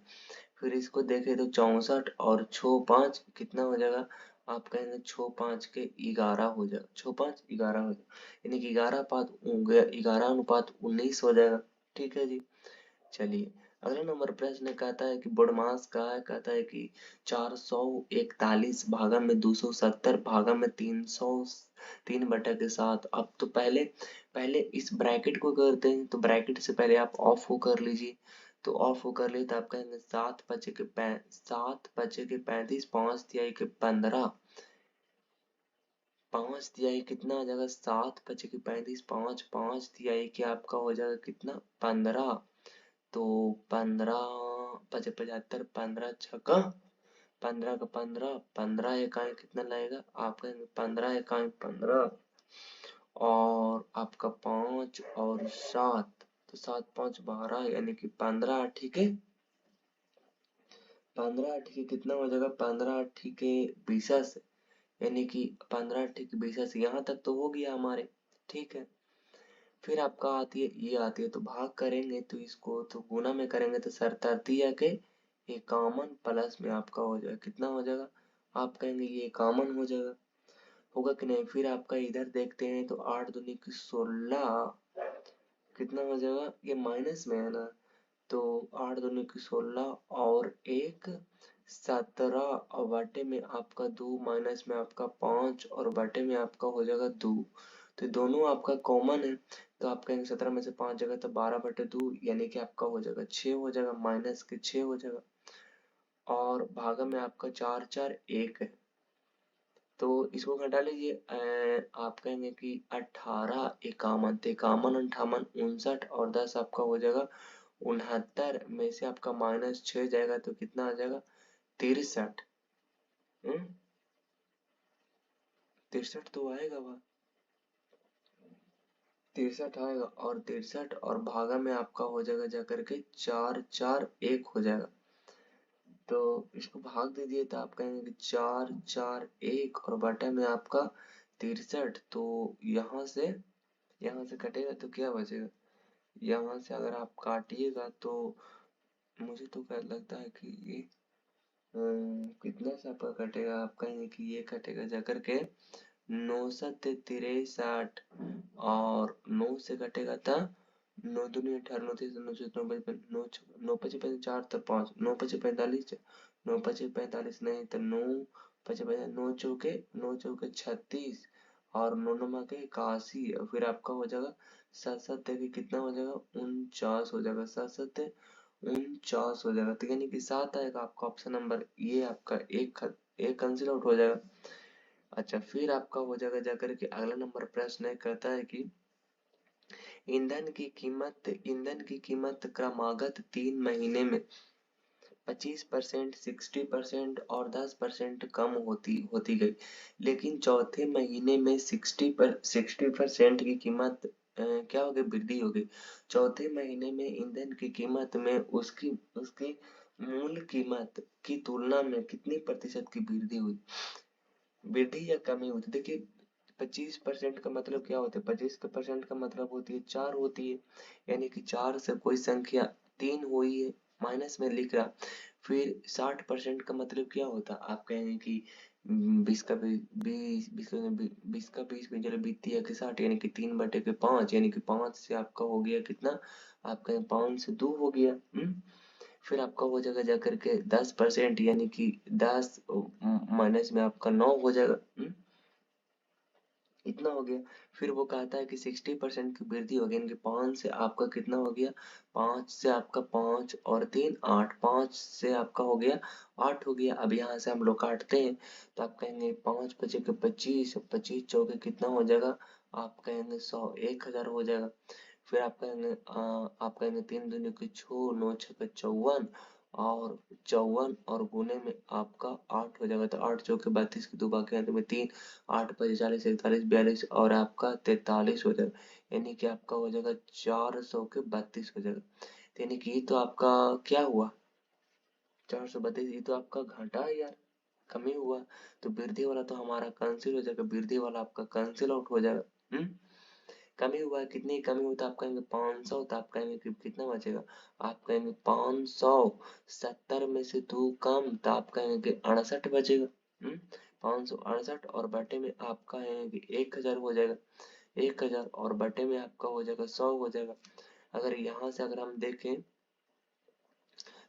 फिर इसको देखें तो 64 और 6 5 कितना हो जाएगा, आप कहेंगे 6 5 के 11 हो जाएगा, 6 5 11 हो जाएगा, यानी कि 11 अनुपात 19 हो जाएगा। ठीक है जी। चलिए अगला नंबर प्रश्न कहता है कि बदमाश का है, कहता है कि 441 भागा में 270 भागा में 303 बटा के साथ। अब तो पहले पहले इस ब्रैकेट को करते हैं, तो ब्रैकेट से पहले आप ऑफ हो कर लीजिए। तो ऑफ हो कर लिए तो आप कहेंगे 7 पचे के 35, 5 तिहाई के 5 तिहाई कितना आ जाएगा, 7 पचे के 35, 5 तिहाई के आपका हो जाएगा कितना, 15। तो 15 पचे 75, 15 छक्का 15 का 15, 15 एकाई कितना लाएगा, आप कहेंगे 15 एकाई 15 और आपका 5 और 7, तो 7 5 12 यानी कि 15 ठीक है। 15 ठीक कितना हो जाएगा, 15 ठीक है 20, यानी कि 15 ठीक 20। यहाँ तक तो हो गया हमारे। ठीक है। फिर आपका आती है ये आती है, तो भाग करेंगे तो इसको तो गुना में करेंगे तो 37 के 51 प्लस में आपका हो जाएगा कितना हो जाएगा, आप कहेंगे ये 51 हो जाएगा, होगा कि नहीं। फिर आपका इधर देखते हैं तो 8 दूनी की 16 कितना हो जाएगा, ये माइनस में है ना, तो 8 दूनी की 16 और एक 17 और बटे में आपका 2 माइनस में आपका 5 और बटे में आपका हो जाएगा 2। तो दोनों आपका कॉमन है, तो आप कहेंगे 17 में से 5 जगह तो 12/2 यानी कि आपका हो जाएगा 6 हो जाएगा, माइनस के 6 हो जाएगा और भागा में आपका 4 4 1 है। तो इसको घटा लीजिए, आप कहेंगे कि 18 51, तो 51 58 59 और 10 आपका हो जाएगा 69 में से आपका -6 जाएगा तो कितना आ जाएगा, 63। 63 तो आएगा वह, 63 आएगा, और 63 और भागा में आपका हो जाएगा जाकर के 4 4 1 हो जाएगा। तो इसको भाग दीजिए तो आप कहेंगे कि 4 4 1 और बटा में आपका 63। तो यहाँ से कटेगा तो क्या बचेगा, यहाँ से अगर आप काटिएगा तो मुझे तो क्या लगता है कि ये कितना से आपका कटेगा, आप कहेंगे कि ये कटेगा जाकर के 9 और 9 से कटेगा था 9 दूनी 18, 9 तीस 9 चौदह 9 पचपन 9 पचे 4 तो 5 9 पचे 45, 9 पचे 45 नहीं तो 9 पचे 9 चौके 36 और 9 नमा के 81, और फिर आपका हो जाएगा 7 7 देखिए कितना हो जाएगा 49 हो जाएगा, 7 7 49 हो जाएगा। तो यानी कि 7 आएगा आपका ऑप्शन नंबर, ये आपका एक कैंसिल आउट हो जाएगा। अच्छा, फिर आपका हो जाएगा जाकर के अगला नंबर प्रश्न कहता है कि ईंधन की कीमत क्रमागत 3 महीने में 25%, 60% और 10% कम होती होती गई, लेकिन चौथे महीने में 60% की कीमत क्या हो गई, वृद्धि हो गई। चौथे महीने में ईंधन की कीमत में उसकी उसकी मूल कीमत की तुलना में कितनी प्रतिशत की वृद्धि हुई, वृद्धि या कमी हुई। तो देखिए 25% का मतलब क्या होता है, 25% का मतलब होती है 4 होती है, यानी कि 4 से कोई संख्या 3 हुई है, माइनस में लिख रहा। फिर 60% का मतलब क्या होता, आप कहेंगे कि 20 का 20, 20 का 20 में चलो बीती है कि 60, यानी कि 3/5, यानी कि 5 से आपका हो गया कितना, आप कहें 5 से 2 हो गया। फिर आपका हो जाएगा जाकर के 10%, यानी कि 10 माइनस में आपका 9 हो जाएगा। इतना हो गया। फिर वो कहता है कि 60% की वृद्धि हो गई, यानी कि 5 से आपका कितना हो गया, 5 से आपका 5 और 3 8, 5 से आपका हो गया 8 हो गया। अब यहाँ से हम लोग काटते हैं तो आप कहेंगे 5 पचे के 25, 25 चौके कितना हो जाएगा, आप कहेंगे 100, 1000 हो जाएगा। फिर आप कहेंगे 3 दूनी की 6, 9 छक्के 54 और 54 और गुने में आपका 8 हो जाएगा। तो 8 चौके 32 की 2 बाकी अंत में 3, 8 पचे 40, 41 42 और आपका 43 हो जाएगा, यानी कि आपका हो जाएगा 400 के 32 हो जाएगा। तो यानी कि ये तो आपका क्या हुआ, 432, ये तो आपका घटा है यार, कमी हुआ। तो वृद्धि वाला तो हमारा कैंसिल हो जाएगा, वृद्धि वाला आपका कैंसिल आउट हो जाएगा। कमी हुआ है, कितनी कमी हुई, तो आप कहेंगे 500, तो आप कहेंगे कि कितना बचेगा, आप कहेंगे 500, 70 में से 2 कम, तो आप कहेंगे कि 68 बचेगा। 568 और बटे में आपका है कि 1000 हो जाएगा, 1000 और बटे में आपका हो जाएगा 100 हो जाएगा। अगर यहाँ से अगर हम देखें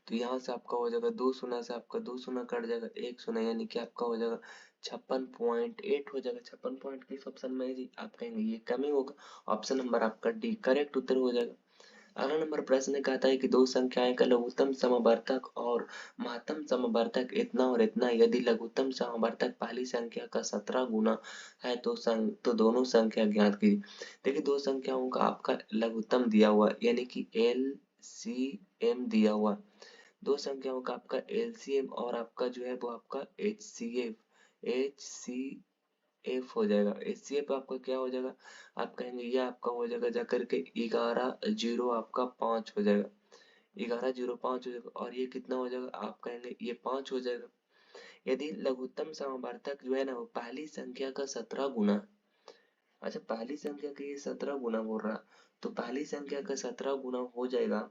तो यहाँ से आपका हो जाएगा 2 शून्य से आपका 2 शून्य कट जाएगा, 1 शून्य, यानी कि आपका हो जाएगा 56.8 हो जाएगा। 56 पॉइंट किस ऑप्शन में है जी, आप कहेंगे ये कमी होगा, ऑप्शन नंबर आपका डी करेक्ट उत्तर हो जाएगा। अगला नंबर प्रश्न कहता है कि दो संख्याएं का लघुत्तम समवर्तक और महत्तम समवर्तक इतना और इतना, यदि लघुत्तम समवर्तक पहली संख्या का 17 गुना है तो दोनों संख्या ज्ञात कीजिए। देखिए दो संख्याओं का आपका लघुत्तम दिया हुआ यानी कि LCM दिया हुआ, दो संख्याओं का आपका LCM और आपका जो है वो आपका HCF हो जाएगा। HCF आपका क्या हो जाएगा, आप कहेंगे ये आपका हो जाएगा जाकर के 11 आपका 5 हो जाएगा, 1105 हो जाएगा, और ये कितना हो जाएगा, आप कहेंगे ये 5 हो जाएगा। यदि लघुत्तम समवर्तक जो है ना वो पहली संख्या का 17 गुना, अच्छा पहली संख्या का ये 17 गुना बोल रहा, तो पहली संख्या का 17 गुना हो जाएगा,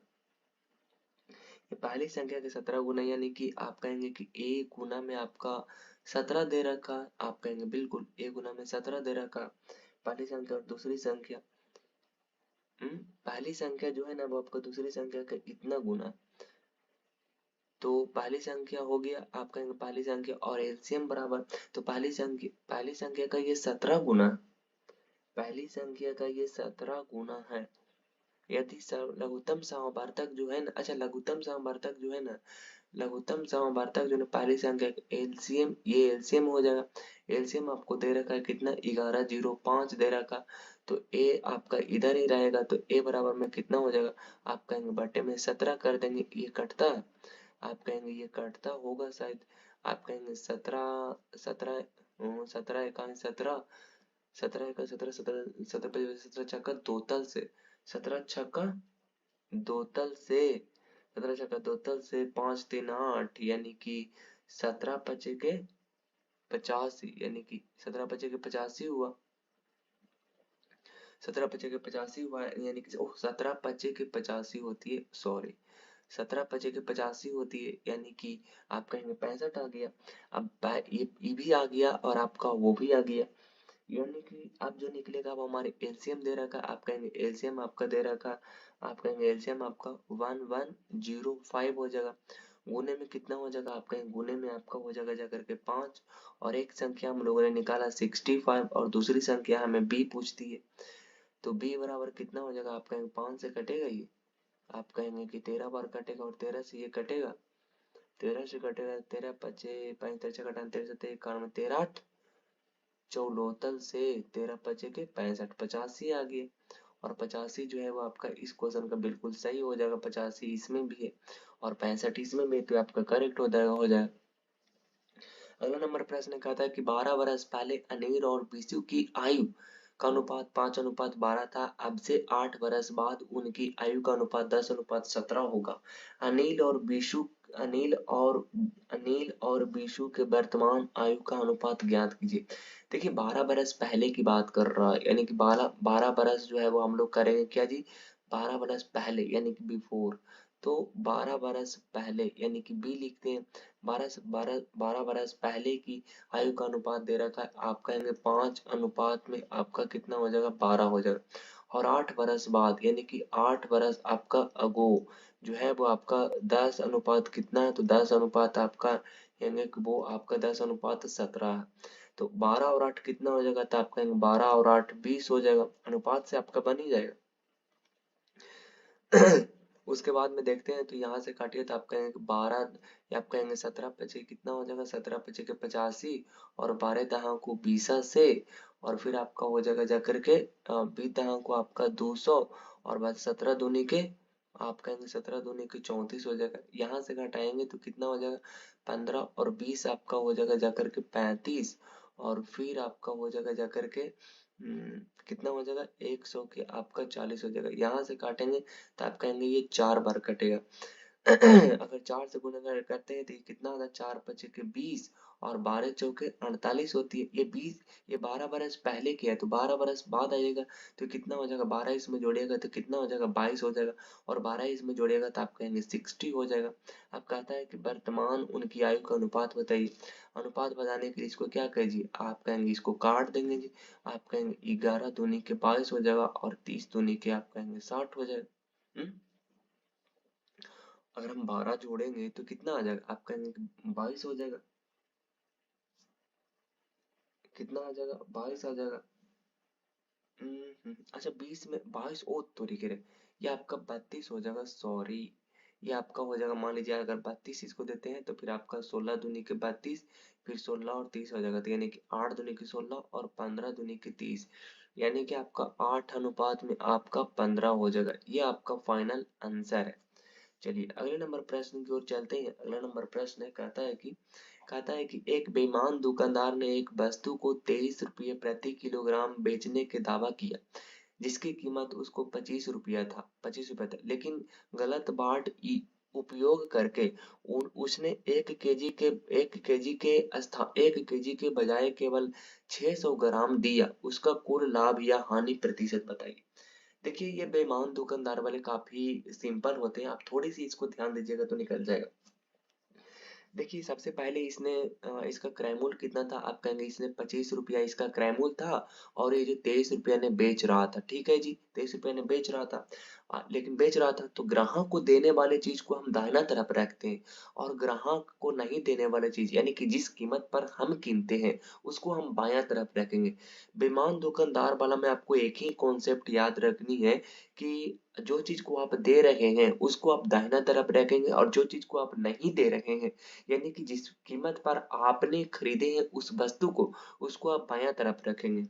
ये पहली संख्या के 17 गुना, यानी कि आप कहेंगे कि a गुना में आपका 17 दे रखा, आप कहेंगे बिल्कुल a गुना में 17 दे रखा पहली संख्या, और दूसरी संख्या पहली संख्या जो है ना वो आपका दूसरी संख्या का इतना गुना, तो पहली संख्या हो गया, आप कहेंगे पहली संख्या और एलसीएम बराबर, तो पहली संख्या का ये 17 गुना, पहली संख्या का ये 17 गुना है। यदि लघुत्तम समवर्तक जो है ना, अच्छा लघुत्तम समवर्तक जो है ना, लघुत्तम समवर्तक जो है पहली संख्या एलसीएम, ये एलसीएम हो जाएगा। एलसीएम आपको दे रखा है कितना, 1105 दे रखा, तो ए आपका इधर ही रहेगा, तो ए बराबर में कितना हो जाएगा, आप कहेंगे बटे में 17 कर देंगे, ये कटता है, आप कहेंगे ये कटता होगा शायद, आप कहेंगे 17 17 17 एकाई 17, 17 एका 17, 17 17 पचीस 17 छक्का दो तल से, 17 छक्का दो तल से, 17 छक्का दो तल से 5 3 8, यानी कि 17 पचे के 85, यानी कि 17 पचे के 85 हुआ, 17 पचे के 85 हुआ, यानी कि 17 पचे के 85 होती है, सॉरी 17 पचे के 85 होती है, यानी कि आप कहेंगे 65 आ गया। अब ये भी आ गया और आपका वो भी आ गया, यानी कि अब जो निकलेगा वो हमारे एलसीएम दे रखा, आप कहेंगे एलसीएम आपका दे रखा, आप कहेंगे एलसीएम आपका 1105 हो जाएगा। गुने में कितना हो जाएगा, आप कहेंगे गुने में आपका हो जाएगा जाकर के 5, और एक संख्या हम लोगों ने निकाला 65 और दूसरी संख्या हमें बी पूछती है, तो बी बराबर कितना हो जाएगा, आप कहेंगे 5 से कटेगा ये, आप कहेंगे कि 13 बार कटेगा और 13 से ये कटेगा, 13 से कटेगा, 13 पचे 35 कटा 13 से 91, 13 8 चौलोतल से 13 पचे के 65, 85 आ गए, और 85 जो है वो आपका इस क्वेश्चन का बिल्कुल सही हो जाएगा, 85 इसमें भी है और 65 इसमें भी है, तो आपका करेक्ट हो जाएगा। अगला नंबर प्रश्न कहता है कि 12 वर्ष पहले अनिल और बीसू की आयु का अनुपात 5:12 था, अब से 8 वर्ष बाद उनकी आयु का अनुपात 10:17 होगा। अनिल और बीसू अनिल और अनिल और बीसू के वर्तमान आयु का अनुपात ज्ञात कीजिए। देखिए 12 बरस पहले की बात कर रहा है, यानी कि 12 बरस जो है वो हम लोग करेंगे क्या जी, 12 बरस पहले यानी कि बिफोर, तो 12 बरस पहले यानी कि बी लिखते हैं। 12 बरस पहले की आयु का अनुपात दे रखा है, आप कहेंगे 5 अनुपात में आपका कितना हो जाएगा, 12 हो जाएगा। और 8 बरस बाद यानी कि 8 बरस आपका अगो जो है वो आपका 10 अनुपात कितना है, तो 10 अनुपात आपका यानी कि वो आपका 10:17 है। तो 12 और 8 कितना हो जाएगा, तो आप कहेंगे 12 और 8 20 हो जाएगा, अनुपात से आपका बन ही जाएगा। उसके बाद में देखते हैं, तो यहाँ से काटिए तो आप कहेंगे 12 या आप कहेंगे 17 पचे कितना हो जाएगा, 17 पचे के 85 और 12 दहा को 20 से, और फिर आपका हो जाएगा जाकर के 20 दहा को आपका 200 और बाद 17 दूनी के आप कहेंगे 17 दूनी के 34 हो जाएगा। यहाँ से घटाएंगे तो कितना हो जाएगा, 15 और 20 आपका हो जाएगा जाकर के 35, और फिर आपका हो जाएगा जाकर के कितना हो जाएगा 100 के आपका 40 हो जाएगा। यहाँ से काटेंगे तो आप कहेंगे ये 4 बार कटेगा। अगर 4 से गुणा करते हैं तो ये कितना होता है, 4 पचे के 20 और 12 चौके 48 होती है। ये 20 ये 12 बरस पहले की है, तो 12 बरस बाद आएगा तो कितना हो जाएगा, 12 इसमें जोड़िएगा तो कितना हो जाएगा, 22 हो जाएगा, और 12 इसमें जोड़िएगा तो आप कहेंगे 60 हो जाएगा। अब कहता है कि वर्तमान उनकी आयु का अनुपात बताइए। अनुपात बताने के लिए इसको क्या कीजिए, आप कहेंगे इसको काट देंगे जी, आप कहेंगे 11 दूनी के 22 हो जाएगा और 30 दूनी के आप कहेंगे 60 हो जाएगा। अगर हम 12 जोड़ेंगे तो कितना आ जाएगा, आप कहेंगे 22 हो जाएगा, कितना आ जाएगा, 22 आ जाएगा। अच्छा 20 में 22 ओ तो ठीक है, ये आपका 32 हो जाएगा, सॉरी ये आपका हो जाएगा, मान लीजिए अगर 32 इसको देते हैं तो फिर आपका 16 दूनी के 32, फिर 16 और 30 हो जाएगा, तो यानी कि 8 दूनी के 16 और 15 दूनी के 30, यानी कि आपका 8 अनुपात में आपका 15 हो जाएगा। ये आपका फाइनल आंसर है। चलिए अगले नंबर प्रश्न की ओर चलते हैं। अगला नंबर प्रश्न है कहता है कि एक बेईमान दुकानदार ने एक वस्तु को 23 रुपये प्रति किलोग्राम बेचने के दावा किया, जिसकी कीमत उसको 25 रुपया था, लेकिन गलत बाट उपयोग करके उसने 1 केजी के बजाय केवल 600 ग्राम दिया, उसका कुल लाभ या हानि प्रतिशत बताइए। देखिए ये बेईमान दुकानदार वाले काफी सिंपल होते हैं, आप थोड़ी सी इसको ध्यान दीजिएगा तो निकल जाएगा। देखिए सबसे पहले इसने इसका क्रयमूल कितना था, आप कहेंगे इसने 25 रुपया इसका क्रयमूल था, और ये जो 23 रुपया ने बेच रहा था, ठीक है जी 23 रुपया ने बेच रहा था, लेकिन बेच रहा था तो ग्राहक को देने वाले चीज को हम दाहिना तरफ रखते हैं, और ग्राहक को नहीं देने वाले चीज यानी कि जिस कीमत पर हम कीनते हैं उसको हम बायां तरफ रखेंगे। बेईमान दुकानदार वाला में आपको एक ही कॉन्सेप्ट याद रखनी है कि जो चीज को आप दे रहे हैं उसको आप दाहिना तरफ रखेंगे, और जो चीज को आप नहीं दे रहे हैं यानी कि जिस कीमत पर आपने खरीदे हैं उस वस्तु को, उसको आप बायां तरफ रखेंगे।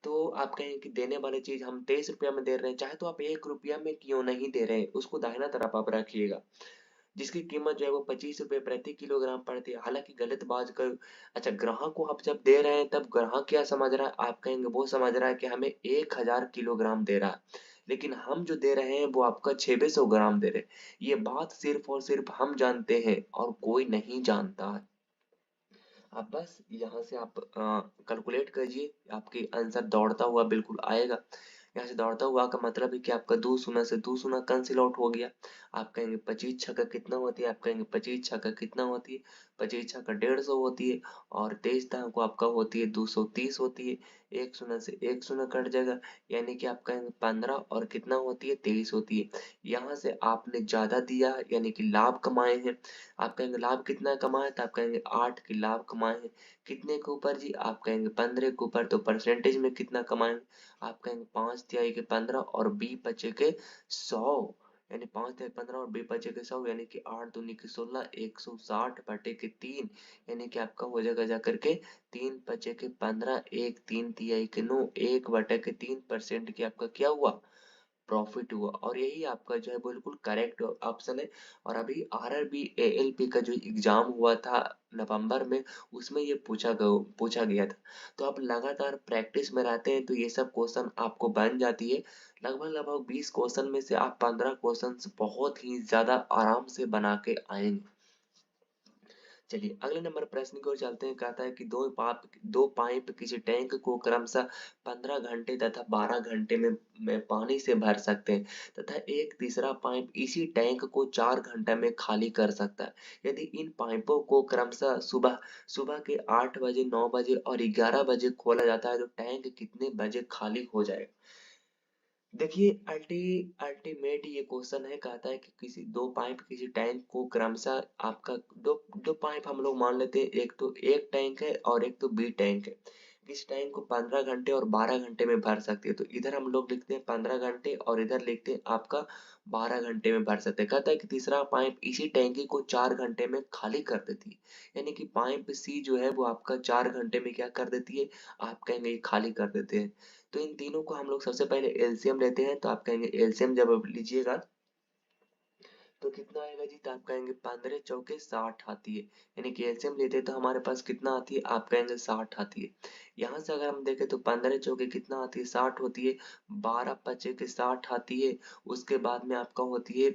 तो आप कहेंगे कि देने वाली चीज हम 23 रुपया में दे रहे हैं, चाहे तो आप 1 रुपया में क्यों नहीं दे रहे हैं, उसको दाहिना तरफ आप रखिएगा। जिसकी कीमत जो है वो 25 रुपए प्रति किलोग्राम पड़ती है। हालांकि गलत बात कर, अच्छा ग्राहक को आप जब दे रहे हैं तब ग्राहक क्या समझ रहा है, आप कहेंगे वो समझ रहा है कि हमें 1000 किलोग्राम दे रहा है, लेकिन हम जो दे रहे हैं वो आपका 600 ग्राम दे रहे हैं। ये बात सिर्फ और सिर्फ हम जानते हैं और कोई नहीं जानता है। आप बस यहाँ से आप कैलकुलेट कीजिए, आपकी आंसर दौड़ता हुआ बिल्कुल आएगा। यहाँ से दौड़ता हुआ का मतलब है कि आपका 2 शून्य से 2 शून्य कैंसिल आउट हो गया। आप कहेंगे 25 छक्का कितना होती है, आप कहेंगे 25 छक्का कितना होती है, 25 छक्का 150 होती है, और 23 आपका होती है 230 होती है। 1 शून्य से 1 शून्य कट जाएगा, यानी कि आप कहेंगे 15, और कितना होती है 23 होती है। यहाँ से आपने ज्यादा दिया यानी कि लाभ कमाए हैं। आप कहेंगे लाभ कितना कमाए, तो आप कहेंगे 8 की लाभ कमाए हैं। कितने के ऊपर जी, आप कहेंगे 15 के ऊपर। तो परसेंटेज में कितना कमाएंगे, आप कहेंगे 5 तिहाई के 15 और बी बचे के 100, यानी 5 तिहाई 15 और बी बचे के 100, यानी कि 8 दूनी की 16, 160/3, यानी कि आपका हो जाएगा जाकर के 3 बचे के 15, 1 3 तिहाई के 9, 1/3% की आपका क्या हुआ, प्रॉफिट हुआ। और यही आपका जो है बिल्कुल करेक्ट ऑप्शन है। और अभी आरआरबी एएलपी का जो एग्जाम हुआ था नवंबर में, उसमें ये पूछा गया था। तो आप लगातार प्रैक्टिस में रहते हैं तो ये सब क्वेश्चन आपको बन जाती है। लगभग लगभग 20 क्वेश्चन में से आप 15 क्वेश्चन बहुत ही ज्यादा आराम से बना के आएंगे। चलिए अगले नंबर प्रश्न की ओर चलते हैं। कहता है कि दो पाइप किसी टैंक को क्रमशः 15 घंटे तथा 12 घंटे में पानी से भर सकते हैं, तथा एक तीसरा पाइप इसी टैंक को 4 घंटे में खाली कर सकता है। यदि इन पाइपों को क्रमशः सुबह सुबह के 8 बजे, 9 बजे और 11 बजे खोला जाता है तो टैंक कितने बजे खाली हो जाएगा। देखिए अल्टीमेट ये क्वेश्चन है। कहता है कि किसी दो पाइप किसी टैंक को क्रमशः आपका दो दो पाइप हम लोग मान लेते हैं, एक तो एक टैंक है और एक तो बी टैंक है। इस टैंक को 15 घंटे और 12 घंटे में भर सकती है। तो इधर हम लोग लिखते हैं 15 घंटे और इधर लिखते हैं आपका 12 घंटे में भर सकते हैं। कहता है कि तीसरा पाइप इसी टैंकी को 4 घंटे में खाली कर देती है, यानी कि पाइप सी जो है वो आपका 4 घंटे में क्या कर देती है, आप कहेंगे ये खाली कर देते हैं। तो इन तीनों को हम लोग सबसे पहले एलसीएम लेते हैं। तो आप कहेंगे एलसीएम जब आप लीजिएगा तो कितना आएगा जी, तो आप कहेंगे 15 चौके 60 आती है, यानी कि एलसीएम लेते हैं तो हमारे पास कितना आती है, आप कहेंगे 60 आती है। यहाँ से अगर हम देखें तो 15 चौके कितना आती है, 60 होती है। 12 5 के 60 आती है। उसके बाद में आपका होती है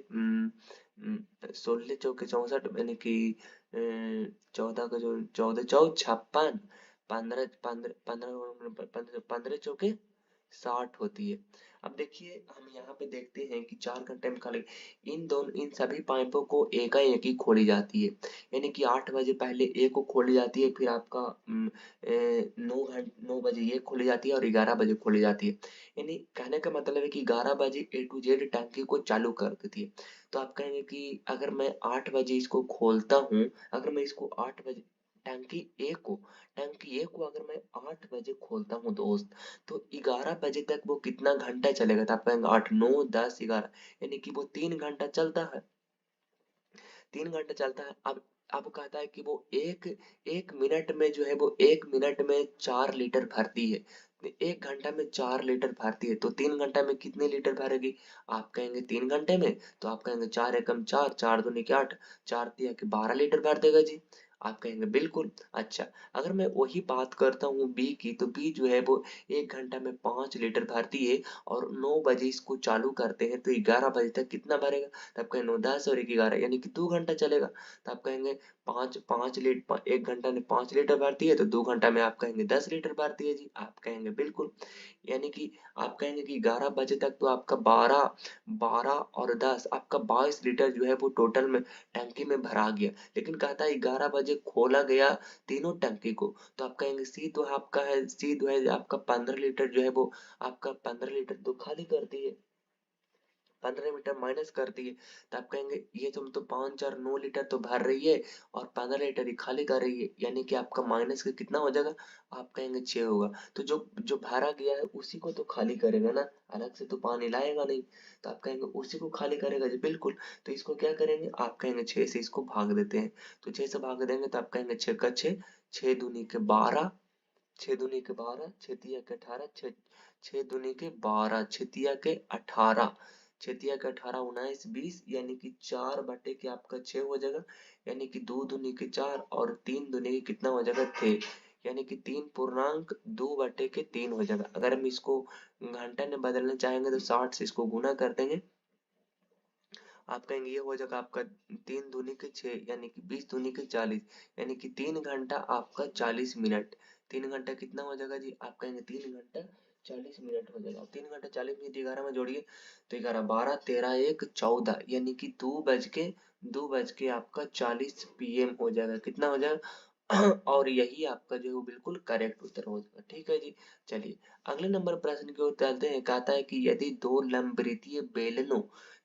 16 चौके 64, यानी कि 14 का जो 14 चौ 56, 15 चौके 60 होती है। अब देखिए हम यहाँ पे देखते हैं कि 4 घंटे में खाली, इन सभी पाइपों को एकाएक ही खोली जाती है, यानी कि 8 बजे पहले एक को खोली जाती है, फिर आपका 9 बजे ये खोली जाती है और 11 बजे खोली जाती है। यानी कहने का मतलब है कि 11 बजे ए टू जेड टंकी को चालू कर देती है। तो आप कहेंगे कि अगर मैं 8 बजे इसको खोलता हूँ, अगर मैं इसको 8 बजे टंकी ए को टंकी ए को अगर मैं 8 बजे खोलता हूँ दोस्त, तो 11 बजे तक वो कितना घंटा चलेगा, तो आप कहेंगे 8 9 10 11, यानी कि वो 3 घंटा चलता है। 3 घंटा चलता है। अब कहता है कि वो एक मिनट में जो है वो 1 मिनट में 4 लीटर भरती है। 1 घंटा में 4 लीटर भरती है, तो 3 घंटा में कितने लीटर भरेगी, आप कहेंगे 3 घंटे में। तो आप कहेंगे 4 एकम 4, 4 दूनी के 8, 4 तिया के 12 लीटर भर देगा जी, आप कहेंगे बिल्कुल। अच्छा अगर मैं वही बात करता हूँ बी की, तो बी जो है वो 1 घंटा में 5 लीटर भरती है, और 9 बजे इसको चालू करते हैं तो 11 बजे तक कितना भरेगा, तब कहेंगे 9 10 और 1 11, यानी कि 2 घंटा चलेगा। तो आप कहेंगे पाँच पाँच लीटर 1 घंटा में 5 लीटर भरती है, तो 2 घंटा में आप कहेंगे 10 लीटर भरती है जी, आप कहेंगे बिल्कुल। यानी कि आप कहेंगे कि 11 बजे तक तो आपका 12 12 और 10 आपका 22 लीटर जो है वो टोटल में टंकी में भरा गया। लेकिन कहता है 11 बजे खोला गया तीनों टंकी को, तो आप कहेंगे सी जो है आपका 15 लीटर जो है वो आपका 15 लीटर तो खाली करती है, 15 मीटर माइनस कर दिए। तो आप कहेंगे ये तुम तो 5 4 9 लीटर तो भर रही है और 15 लीटर ही खाली कर रही है, यानी कि आपका माइनस का कितना हो जाएगा, आप कहेंगे 6 होगा। तो जो जो भरा गया है उसी को तो खाली करेगा ना, अलग से तो पानी लाएगा नहीं। तो आप कहेंगे उसी को खाली करेगा जी, बिल्कुल। तो इसको क्या करेंगे, आप कहेंगे 6 से इसको भाग देते हैं। तो 6 से भाग देंगे तो आप कहेंगे 6 का 6, 6 दूनी के 12, 6 दूनी के 12, 6 तिया के 18, 6 दूनी के 12, 6 तिया के 18, छतिया के 18 19 20 यानी कि 4 बटे के आपका 6 हो जाएगा, यानी कि 2 दूनी के 4 और 3 दूनी के कितना हो जाएगा 3, यानी कि 3 पूर्णांक 2 बटे के 3 हो जाएगा। अगर हम इसको घंटा में बदलना चाहेंगे तो 60 से इसको गुना कर देंगे, आप कहेंगे ये हो जाएगा आपका 3 दूनी के 6 यानी कि 20 दूनी के 40, यानी कि 3 घंटा आपका 40 मिनट। 3 घंटा कितना हो जाएगा जी, आप कहेंगे 3 घंटा 40 मिनट हो जाएगा। 3 घंटा 40 मिनट 11 में जोड़िए तो 11 12 13 1 14, यानी कि 2 बज के आपका 40 PM हो जाएगा। कितना हो जाएगा और यही आपका जो है वो बिल्कुल करेक्ट उत्तर हो जाएगा। ठीक है जी। चलिए अगले नंबर प्रश्न की ओर चलते हैं। कहता है कि यदि दो लंबवृत्तीय बेलनों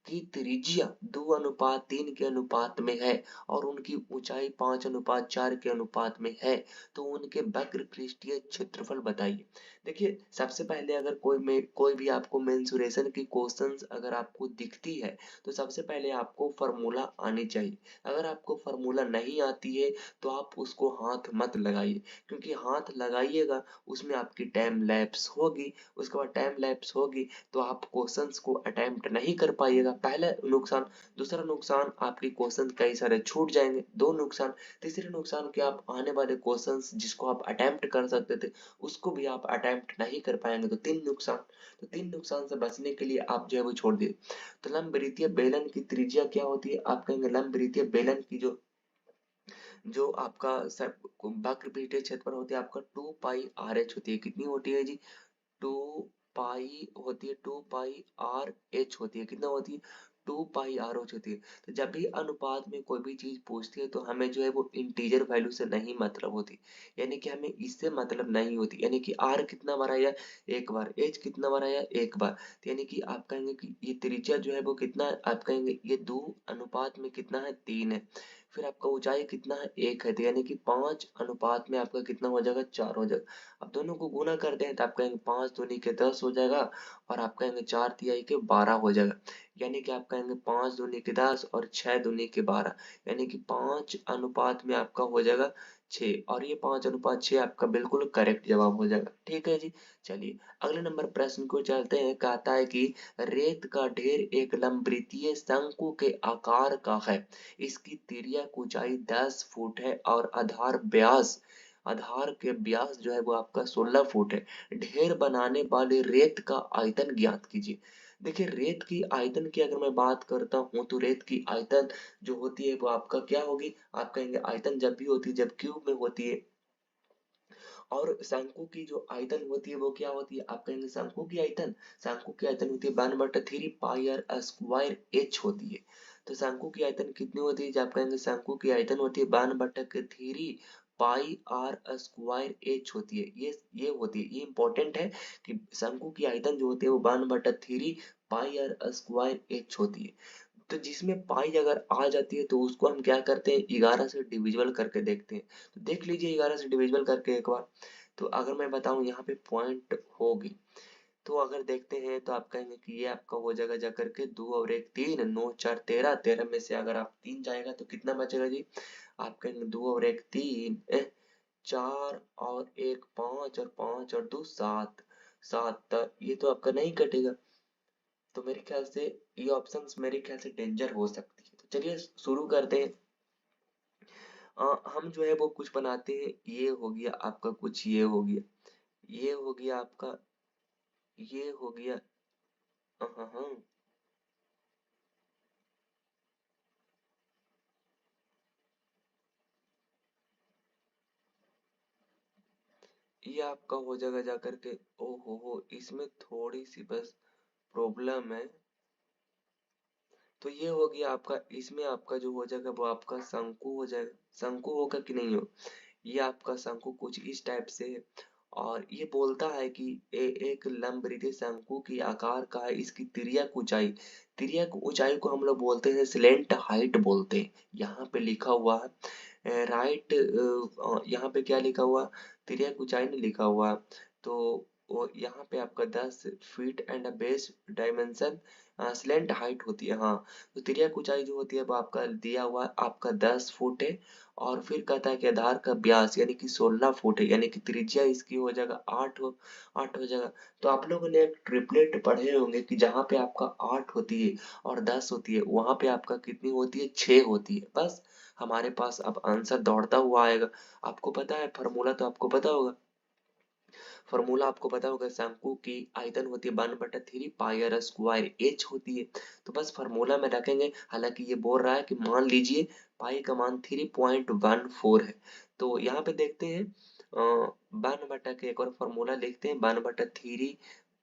की त्रिज्या 2:3 के अनुपात में है और उनकी ऊंचाई 5:4 के अनुपात में है तो उनके वक्र पृष्ठीय क्षेत्रफल बताइए। देखिए सबसे पहले अगर कोई भी आपको मेंसुरेशन की क्वेश्चंस अगर आपको दिखती है तो सबसे पहले आपको फार्मूला आनी चाहिए। अगर आपको फार्मूला नहीं आती है तो आप उसको हाथ मत लगाइए, क्योंकि हाथ लगाइएगा उसमें आपकी टाइम लैप्स होगी, उसके बाद टाइम लैप्स होगी तो आप क्वेश्चंस को अटेम्प्ट नहीं कर पाइएगा, पहला नुकसान। दूसरा नुकसान आपके क्वेश्चन कई सारे छूट जाएंगे, दो नुकसान। तीसरे नुकसान कि आप आने वाले क्वेश्चंस जिसको आप अटेम्प्ट कर सकते थे उसको भी आप अटेम्प्ट नहीं कर पाएंगे, तो तीन नुकसान। तो तीन नुकसान से बचने के लिए आप जो है वो छोड़ दिए। तो लंबवृत्तीय बेलन की त्रिज्या क्या होती है, आप कहेंगे लंबवृत्तीय बेलन की जो जो आपका वक्र पीठीय क्षेत्रफल होती है आपका 2πRh होती है। कितनी होती है जी, 2 पाई होती है, 2 पाई आर एच होती है। कितना होती है, 2 पाई आर एच होती है। तो जब भी अनुपात में कोई भी चीज पूछती है तो हमें जो है वो इंटीजर वैल्यू से नहीं मतलब होती, यानी कि हमें इससे मतलब नहीं होती, यानी कि आर कितना बार आया एक बार, एच कितना बार आया एक बार। तो यानी कि आप कहेंगे कि ये त्रिज्या जो है वो कितना है, आप कहेंगे ये 2 अनुपात में कितना है 3 है। फिर आपका ऊंचाई कितना है 1 है, तो यानी कि 5 अनुपात में आपका कितना हो जाएगा 4 हो जाएगा। अब दोनों को गुना करते हैं तो आप कहेंगे 5 दूनी के 10 हो जाएगा और आप कहेंगे 4 तिहाई के 12 हो जाएगा, यानी कि आप कहेंगे 5 दूनी के 10 और 6 दूनी के 12, यानी कि 5 अनुपात में आपका हो जाएगा 6, और ये 5 अनुपात 6 आपका बिल्कुल करेक्ट जवाब हो जाएगा। ठीक है जी। चलिए अगले नंबर प्रश्न को चलते हैं। कहता है कि रेत का ढेर एक लंबवृत्तीय शंकु के आकार का है, इसकी तिर्यक ऊंचाई 10 फुट है और आधार के व्यास जो है वो आपका 16 फुट है। ढेर बनाने वाले रेत का आयतन ज्ञात कीजिए। देखिए रेत की आयतन की अगर मैं बात करता हूँ तो रेत की आयतन जो होती है वो आपका क्या होगी, आप कहेंगे आयतन जब भी होती है जब क्यूब में होती है, और शंकु की जो आयतन होती है वो क्या होती है, आप कहेंगे शंकु की आयतन होती है 1/3 पाई आर स्क्वायर एच होती है। तो शंकु की आयतन कितनी होती है, जब आप कहेंगे शंकु की आयतन होती है 1/3 पाई आर स्क्वायर एच होती है। ये होती है, ये इंपॉर्टेंट है कि शंकु की आयतन जो होती है वो 1/3 पाई आर स्क्वायर एच होती है। तो जिसमें पाई अगर आ जाती है तो उसको हम क्या करते हैं 11 से डिविजिबल करके देखते हैं। तो देख लीजिए 11 से डिविजिबल करके एक बार। तो अगर मैं बताऊं यहाँ पे पॉइंट होगी तो अगर देखते हैं तो आप कहेंगे कि ये आपका हो जाएगा जा करके 2 और 1 3, 9 4 13, 13 में से अगर आप 3 जाएगा तो कितना बचेगा जी, आप कहेंगे 2 और 1 3, 4 और 1 5 और 5 और 2 7, 7 ये तो आपका नहीं कटेगा। तो मेरे ख्याल से ये ऑप्शंस मेरे ख्याल से डेंजर हो सकती है। तो चलिए शुरू करते हैं। हम जो है वो कुछ बनाते हैं, ये हो गया आपका, कुछ ये हो गया, ये हो गया आपका, ये हो गया। हाँ हाँ हाँ, ये आपका हो जाएगा जा करके। ओ हो, इसमें थोड़ी सी बस प्रॉब्लम है। तो ये हो गया आपका, इसमें आपका जो हो जाएगा वो आपका शंकु हो जाएगा। शंकु होगा कि नहीं हो, ये आपका शंकु कुछ इस टाइप से है। और ये बोलता है कि एक लंबवृत्तीय शंकु की आकार का है, इसकी तिर्यक ऊंचाई को हम लोग बोलते हैं स्लेंट हाइट बोलते हैं। यहाँ पे लिखा हुआ है राइट, यहाँ पे क्या लिखा हुआ, तिर्यक ऊंचाई नहीं लिखा हुआ। तो वो यहाँ पे आपका 10 feet and base dimension slant height होती है। हाँ, तो तिर्यक ऊंचाई जो होती है वो आपका दिया हुआ आपका 10 फुट है। और फिर कहता है कि आधार का व्यास यानी कि 16 फुट है, यानी कि त्रिज्या इसकी हो जाएगा 8 हो जाएगा। तो आप लोगों ने एक ट्रिपलेट पढ़े होंगे कि जहाँ पे आपका 8 होती है और 10 होती है, वहां पे आपका कितनी होती है, 6 होती है। बस हमारे पास अब आंसर दौड़ता हुआ आएगा। आपको पता है फॉर्मूला, तो आपको पता होगा फॉर्मूला, आपको पता होगा शंकु की आयतन होती है 1/3 पाई आर स्क्वायर एच होती है। तो बस फॉर्मूला में रखेंगे। हालांकि ये बोल रहा है कि मान लीजिए पाई का मान 3.14 है। तो यहाँ पे देखते हैं 1 बटा के एक और फॉर्मूला लिखते हैं, 1/3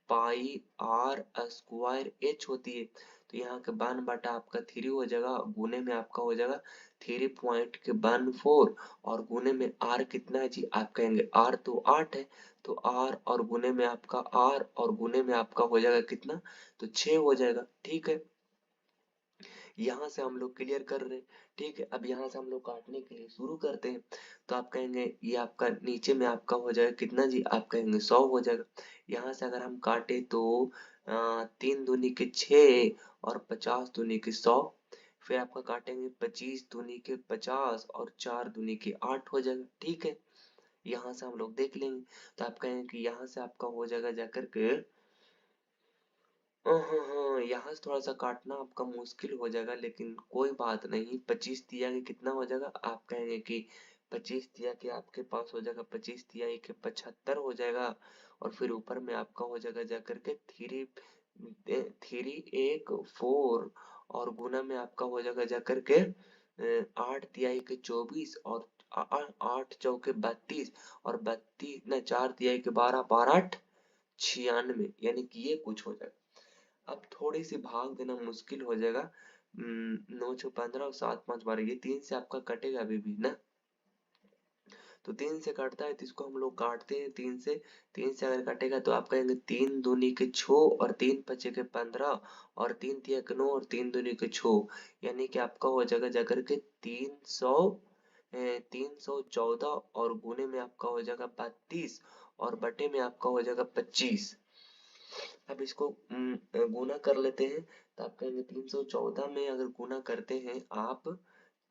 पाई आर स्क्वायर एच होती है। तो यहाँ के 1 बटा आपका 3 हो जाएगा, गुने में आपका हो जाएगा 3.14 और गुने में आर कितना है जी, आप कहेंगे आर तो 8 है। तो आर और गुने में आपका आर और गुने में आपका हो जाएगा कितना, तो 6 हो जाएगा। ठीक है, यहाँ से हम लोग क्लियर कर रहे हैं। ठीक है, अब यहाँ से हम लोग काटने के लिए शुरू करते हैं। तो आप कहेंगे ये आपका नीचे में आपका हो जाएगा कितना जी, आप कहेंगे 100 हो जाएगा। यहाँ से अगर हम काटे तो 3 दूनी के 6 और 50 दूनी के 100। फिर आपका काटेंगे 25 दूनी के 50 और 4 दूनी के 8 हो जाएगा। ठीक है, यहाँ से हम लोग देख लेंगे। तो आप कहेंगे कि यहाँ से आपका हो जाएगा जाकर के हाँ हाँ हाँ, यहाँ से थोड़ा सा काटना आपका मुश्किल हो जाएगा, लेकिन कोई बात नहीं। 25 दिया के कितना हो जाएगा, आप कहेंगे कि 25 दिया के आपके पास हो जाएगा 25 दिया के 75 हो जाएगा। और फिर ऊपर में आपका हो जाएगा जाकर के 3 और गुना में आपका हो जाएगा जाकर के 8 दिया के 24 और 8 चौके 32 और 32 न 4 दिया के 12 12 8 96, यानी कि ये कुछ हो जाएगा। अब थोड़ी सी भाग देना मुश्किल हो जाएगा। 9 6 15 और 7 5 12, ये 3 से आपका कटेगा अभी भी ना। तो 3 से कटता है तो इसको हम लोग काटते हैं 3 से अगर कटेगा तो आप कहेंगे 3 दूनी के 6 और 3 5 के 15 और 3 तिया के 9 और 3 दूनी के 6, यानी कि आपका हो जाएगा जाकर के 314 और गुने में आपका हो जाएगा 32 और बटे में आपका हो जाएगा 25। अब इसको गुना कर लेते हैं। तो आप कहेंगे 314 में अगर गुना करते हैं आप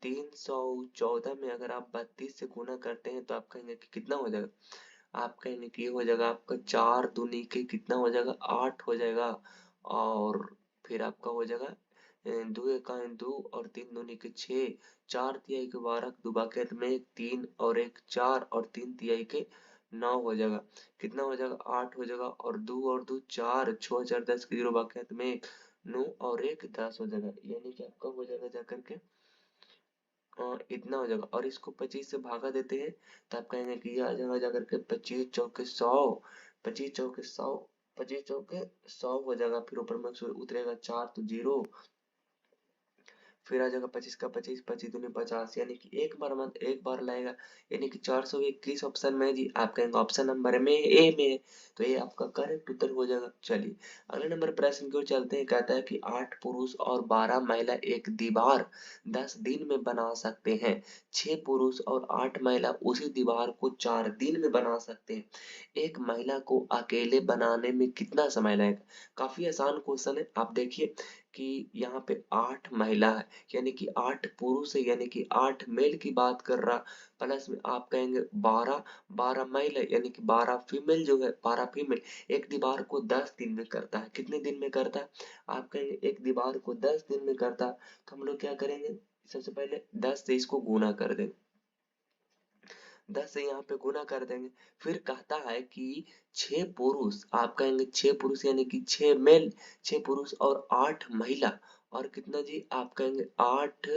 314 में अगर आप 32 से गुना करते हैं तो आप कहेंगे कि कितना हो जाएगा, आप कहेंगे कि ये हो जाएगा आपका 4 दूनी के कितना हो जाएगा 8 हो जाएगा। और फिर आपका हो जाएगा 2 और 3 दूनी के 6, 4 तिहाई के 12 दुबाकेत में 3 और 1 4 और 3 तिहाई के 9 हो जाएगा। कितना हो जाएगा 8 हो जाएगा और 2 और 2 4, 6 4 10 के 0 बाकेत में 9 और 1 10 हो जाएगा, यानी कि आपका हो जाएगा जाकर के इतना हो जाएगा। और इसको 25 से भागा देते हैं तो आप कहेंगे कि ये आ जाएगा जाकर के 25 चौके 100, 25 चौके 100, 25 चौके 100 हो जाएगा। फिर ऊपर में उतरेगा 4 तो 0, फिर आ जाएगा 25 का 25, 25 दूनी 50, यानी कि एक बार लाएगा, यानी कि 421 ऑप्शन में है जी। आप कहेंगे ऑप्शन नंबर में ए में है, तो ये आपका करेक्ट उत्तर हो जाएगा। चलिए अगले नंबर प्रश्न की ओर चलते हैं। कहता है कि 8 पुरुष और 12 महिला एक दीवार 10 दिन में बना सकते हैं। 6 पुरुष और 8 महिला उसी दीवार को 4 दिन में बना सकते हैं। एक महिला को अकेले बनाने में कितना समय लगेगा। काफी आसान क्वेश्चन है। आप देखिए कि यहाँ पे 8 महिला है, यानी कि 8 पुरुष है, यानी कि 8 मेल की बात कर रहा, प्लस में आप कहेंगे 12 मेल है, यानी कि 12 फीमेल जो है, 12 फीमेल एक दीवार को 10 दिन में करता है। कितने दिन में करता है, आप कहेंगे एक दीवार को 10 दिन में करता है। तो हम लोग क्या करेंगे, सबसे पहले 10 से इसको गुना कर देंगे, 10 से यहाँ पे गुना कर देंगे। फिर कहता है कि 6 पुरुष, आप कहेंगे 6 पुरुष यानी कि 6 मेल, 6 पुरुष और 8 महिला, और कितना जी, आप कहेंगे 8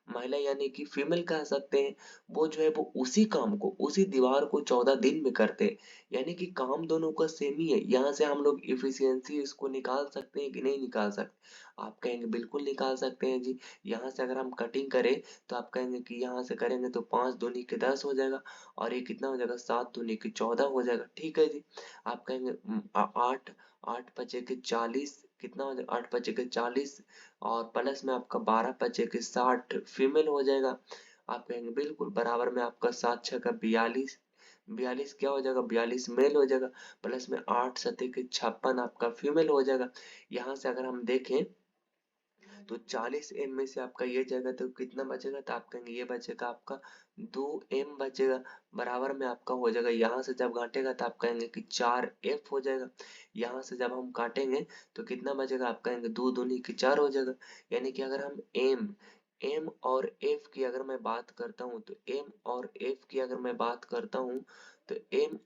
महिला यानी कि फीमेल कह सकते हैं। वो जो है वो उसी काम को, उसी दीवार को 14 दिन में करते हैं, यानी कि काम दोनों का सेम ही है। यहाँ से हम लोग इफिशियंसी इसको निकाल सकते हैं कि नहीं निकाल सकते, आप कहेंगे बिल्कुल निकाल सकते हैं जी। यहाँ से अगर हम कटिंग करें तो आप कहेंगे कि यहाँ से करेंगे तो 5 दूनी के 10 हो जाएगा और ये कितना हो जाएगा 7 दूनी के 14 हो जाएगा। ठीक है जी, आप कहेंगे 8 8 पचे के 40, कितना हो जाएगा 8 पचे के 40 और प्लस में आपका 12 पचे के 60 फीमेल हो जाएगा। आप कहेंगे बिल्कुल बराबर में आपका 7 6 का 42, 42 क्या हो जाएगा, 42 मेल हो जाएगा, प्लस में 8 सतह के 56 आपका फीमेल हो जाएगा। यहाँ से अगर हम देखें तो 40 एम में से आपका ये जाएगा तो कितना बचेगा, तो आप कहेंगे ये बचेगा आपका 2 एम बचेगा, बराबर में आपका हो जाएगा। यहाँ से जब घटेगा तो आप कहेंगे कि 4 एफ हो जाएगा। यहाँ से जब हम काटेंगे तो कितना बचेगा, आप कहेंगे 2 दूनी की 4 हो जाएगा। यानी कि अगर हम एम एम और एफ की अगर मैं बात करता हूँ तो एम और एफ की अगर मैं बात करता हूँ तो एम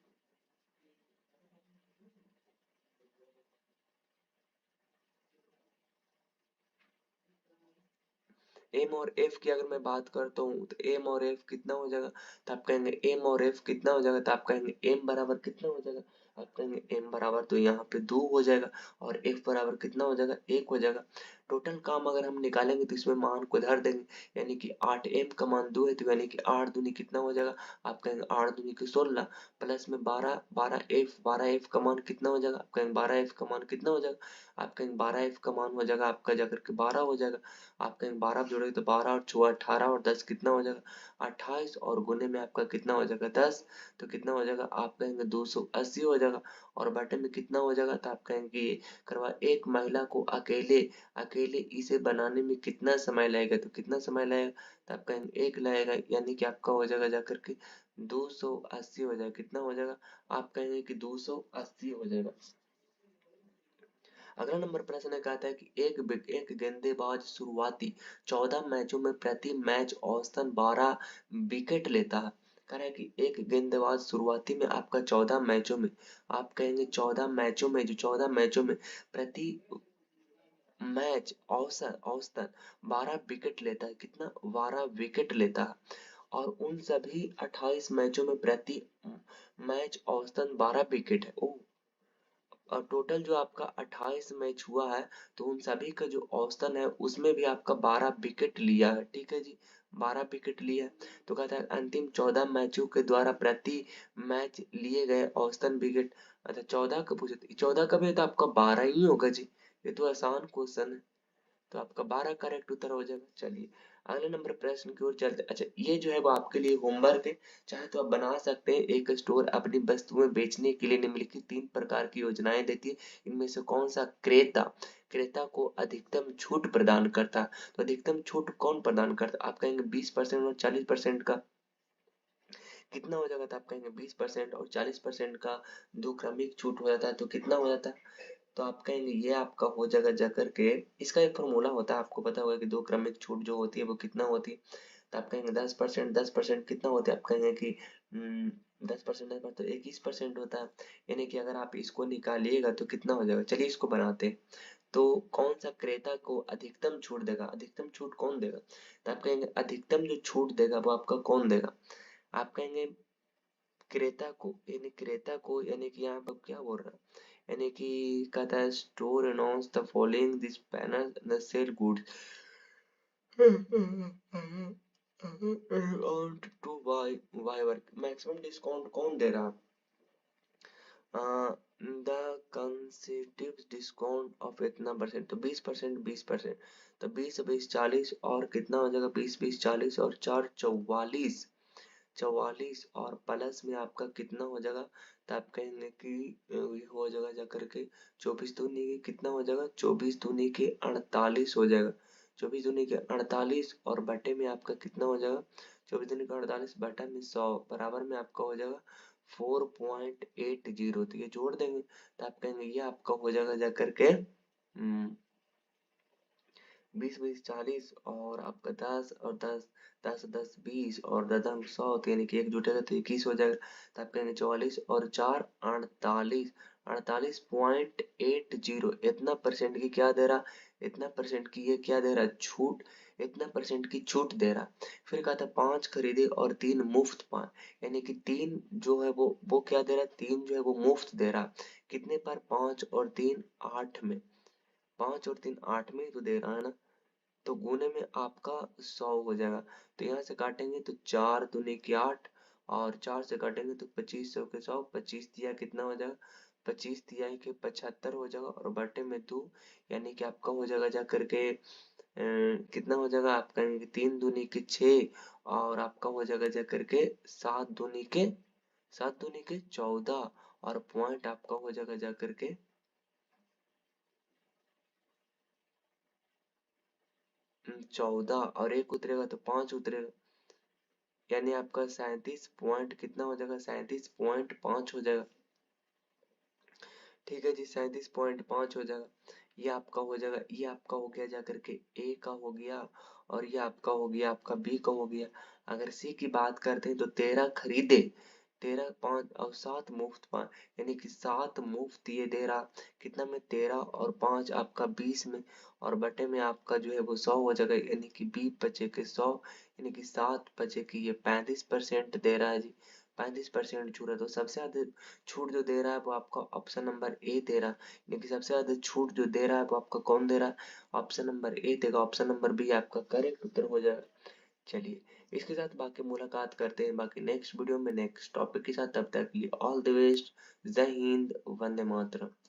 और एफ की अगर मैं बात करता हूँ तो एम और एफ कितना हो जाएगा, तो आप कहेंगे एम और एफ कितना हो जाएगा, तो आप कहेंगे एम बराबर कितना हो जाएगा, आप कहेंगे एम बराबर तो यहाँ पे 2 हो जाएगा और एफ बराबर कितना हो जाएगा, 1 हो जाएगा। टोटल काम अगर हम निकालेंगे तो इसमें मान को धर देंगे, यानी कि 8 एम का मान 2 है तो यानी कि 8 दूनी कितना हो जाएगा, आप कहेंगे 8 दूनी की 16 प्लस में 12 12 एफ का मान कितना हो जाएगा, आप कहेंगे 12 एफ का मान कितना हो जाएगा, आप कहेंगे 12 एफ का मान हो जाएगा आपका जाकर के 12 हो जाएगा। आप कहेंगे 12 आप जोड़ोगे तो 12 और 6 18 और 10 कितना हो जाएगा 28 और गुने में आपका कितना हो जाएगा 10, तो कितना हो जाएगा आप कहेंगे 280 हो जाएगा। और बटे में कितना हो जाएगा, तो आप कहेंगे ये करवा एक महिला को अकेले अकेले इसे बनाने में कितना समय लगेगा, तो कितना समय लगेगा, तो आप कहेंगे 1 लगेगा, यानी कि आपका हो जाएगा जाकर के 280 हो जाएगा। कितना हो जाएगा, आप कहेंगे कि 280 हो जाएगा। अगला नंबर प्रश्न कहता है कि एक गेंदबाज शुरुआती 14 मैचों में प्रति मैच औसतन 12 विकेट लेता है। कह रहा है कि एक गेंदबाज शुरुआती में आपका 14 मैचों में, आप कहेंगे 14 मैचों में, जो 14 मैचों में प्रति मैच औसत औसतन 12 विकेट लेता है, कितना 12 विकेट लेता है। और उन सभी 28 मैचों में प्रति मैच औसतन 12 विकेट है। ओ, और टोटल जो आपका 28 मैच हुआ है तो उन सभी का जो औसतन है उसमें भी आपका 12 विकेट लिया है, ठीक है जी, 12 विकेट लिया है। तो कहता है अंतिम 14 मैचों के द्वारा प्रति मैच लिए गए औसतन विकेट। अच्छा 14 का पूछे, 14 का भी है तो आपका 12 ही होगा जी, ये तो आसान क्वेश्चन है, तो आपका 12 करेक्ट उत्तर हो जाएगा। चलिए अगले नंबर प्रश्न की ओर चलते। अच्छा ये जो है वो आपके लिए होमवर्क है, चाहे तो आप बना सकते हैं। एक स्टोर अपनी वस्तुएं बेचने के लिए निम्नलिखित 3 प्रकार की योजनाएं देती है, इनमें से कौन सा क्रेता क्रेता को अधिकतम छूट प्रदान करता है, तो अधिकतम छूट कौन प्रदान करता है, आप कहेंगे 20% और 40% का कितना हो जाएगा, तो आप कहेंगे 20% और 40% का दो क्रमिक छूट हो जाता है तो कितना हो जाता है, तो आप कहेंगे ये आपका हो जाएगा जाकर के, इसका एक फॉर्मूला होता है आपको पता होगा कि दो क्रमिक छूट जो होती है वो कितना होती है, तो आप कहेंगे 10%, 10% कितना होता है, आप कहेंगे कि 10% 10% तो 21% होता है, यानी कि अगर आप इसको निकालिएगा तो कितना हो जाएगा। चलिए इसको बनाते हैं। तो कौन सा क्रेता को अधिकतम छूट देगा, अधिकतम छूट कौन देगा, तो आप कहेंगे अधिकतम जो छूट देगा वो आपका कौन देगा, आप कहेंगे क्रेता को यानी कि यहाँ पर क्या बोल रहा है, यानी कि कहता है store announce the following this banner the sale goods to buy work, maximum discount कौन दे रहा है, द कंसेटिव डिस्काउंट ऑफ इतना परसेंट, तो 20%, 20%, तो 20 20 40 और कितना हो जाएगा 20 20 40 और 4 44, 44 और प्लस में आपका कितना हो जाएगा, तो आप कहेंगे कि ये हो जाएगा जा करके 24 दूनी के कितना हो जाएगा, 24 दूनी के 48 हो जाएगा, 24 दूनी के 48 और बटे में आपका कितना हो जाएगा, 24 दूनी का 48 बटा में 100 बराबर में आपका हो जाएगा 4.80, तो ये जोड़ देंगे तो आप कहेंगे ये आपका हो जाएगा जा करके 20 20 40 और आपका 10 और 10 10 10 20 और 10 100, तो यानी कि एक जुटेगा तो 21 हो जाएगा, तो आप कहेंगे 44 और 4 48, 48.80 इतना परसेंट की क्या दे रहा, इतना परसेंट की ये क्या दे रहा छूट, इतना परसेंट की छूट दे रहा। फिर कहा था 5 खरीदे और 3 मुफ्त पाए, यानी कि 3 जो है वो क्या दे रहा, 3 जो है वो मुफ्त दे रहा, कितने पर 5 और 3 8 में, 5 और 3 8 में ही तो दे रहा है ना, तो गुने में आपका 100 हो जाएगा। तो यहाँ से काटेंगे तो 4 दूनी की 8 और 4 से काटेंगे तो 25 सौ के 100, 25 दिया कितना हो जाएगा, 25 दिया के 75 हो जाएगा और बटे में 2, यानी कि आपका हो जाएगा जा करके कितना हो जाएगा, आप कहेंगे 3 दूनी के 6 और आपका हो जाएगा जा करके 7 दूनी के 7 दूनी के 14 और पॉइंट आपका हो जाएगा जा करके 14 और एक उतरेगा तो 5 उतरेगा, यानी आपका 37 पॉइंट कितना हो जाएगा, 37.5 हो जाएगा। ठीक है जी, 37.5 हो जाएगा। ये आपका हो जाएगा, ये आपका हो गया जाकर के ए का हो गया, और ये आपका हो गया, आपका बी का हो गया। अगर सी की बात करते हैं तो 13 खरीदे, 13 5 और 7 मुफ्त 5, यानी कि 7 मुफ्त ये दे रहा। कितना में, 13 और 5 आपका 20 में, और बटे में आपका जो है वो 100 हो जाएगा, यानी कि बी बचे के 100, यानी कि 7 बचे की ये 35% दे रहा है जी। 35% छूट है, तो सबसे ज्यादा छूट जो दे रहा है वो आपका ऑप्शन नंबर ए दे रहा है, यानी कि सबसे ज्यादा छूट जो दे रहा है वो आपका कौन दे रहा है, ऑप्शन नंबर ए देगा। ऑप्शन नंबर बी आपका करेक्ट उत्तर हो जाएगा। चलिए, इसके साथ बाकी मुलाकात करते हैं बाकी नेक्स्ट वीडियो में नेक्स्ट टॉपिक के साथ। तब तक के लिए ऑल द बेस्ट। जय हिंद, वंदे मातरम।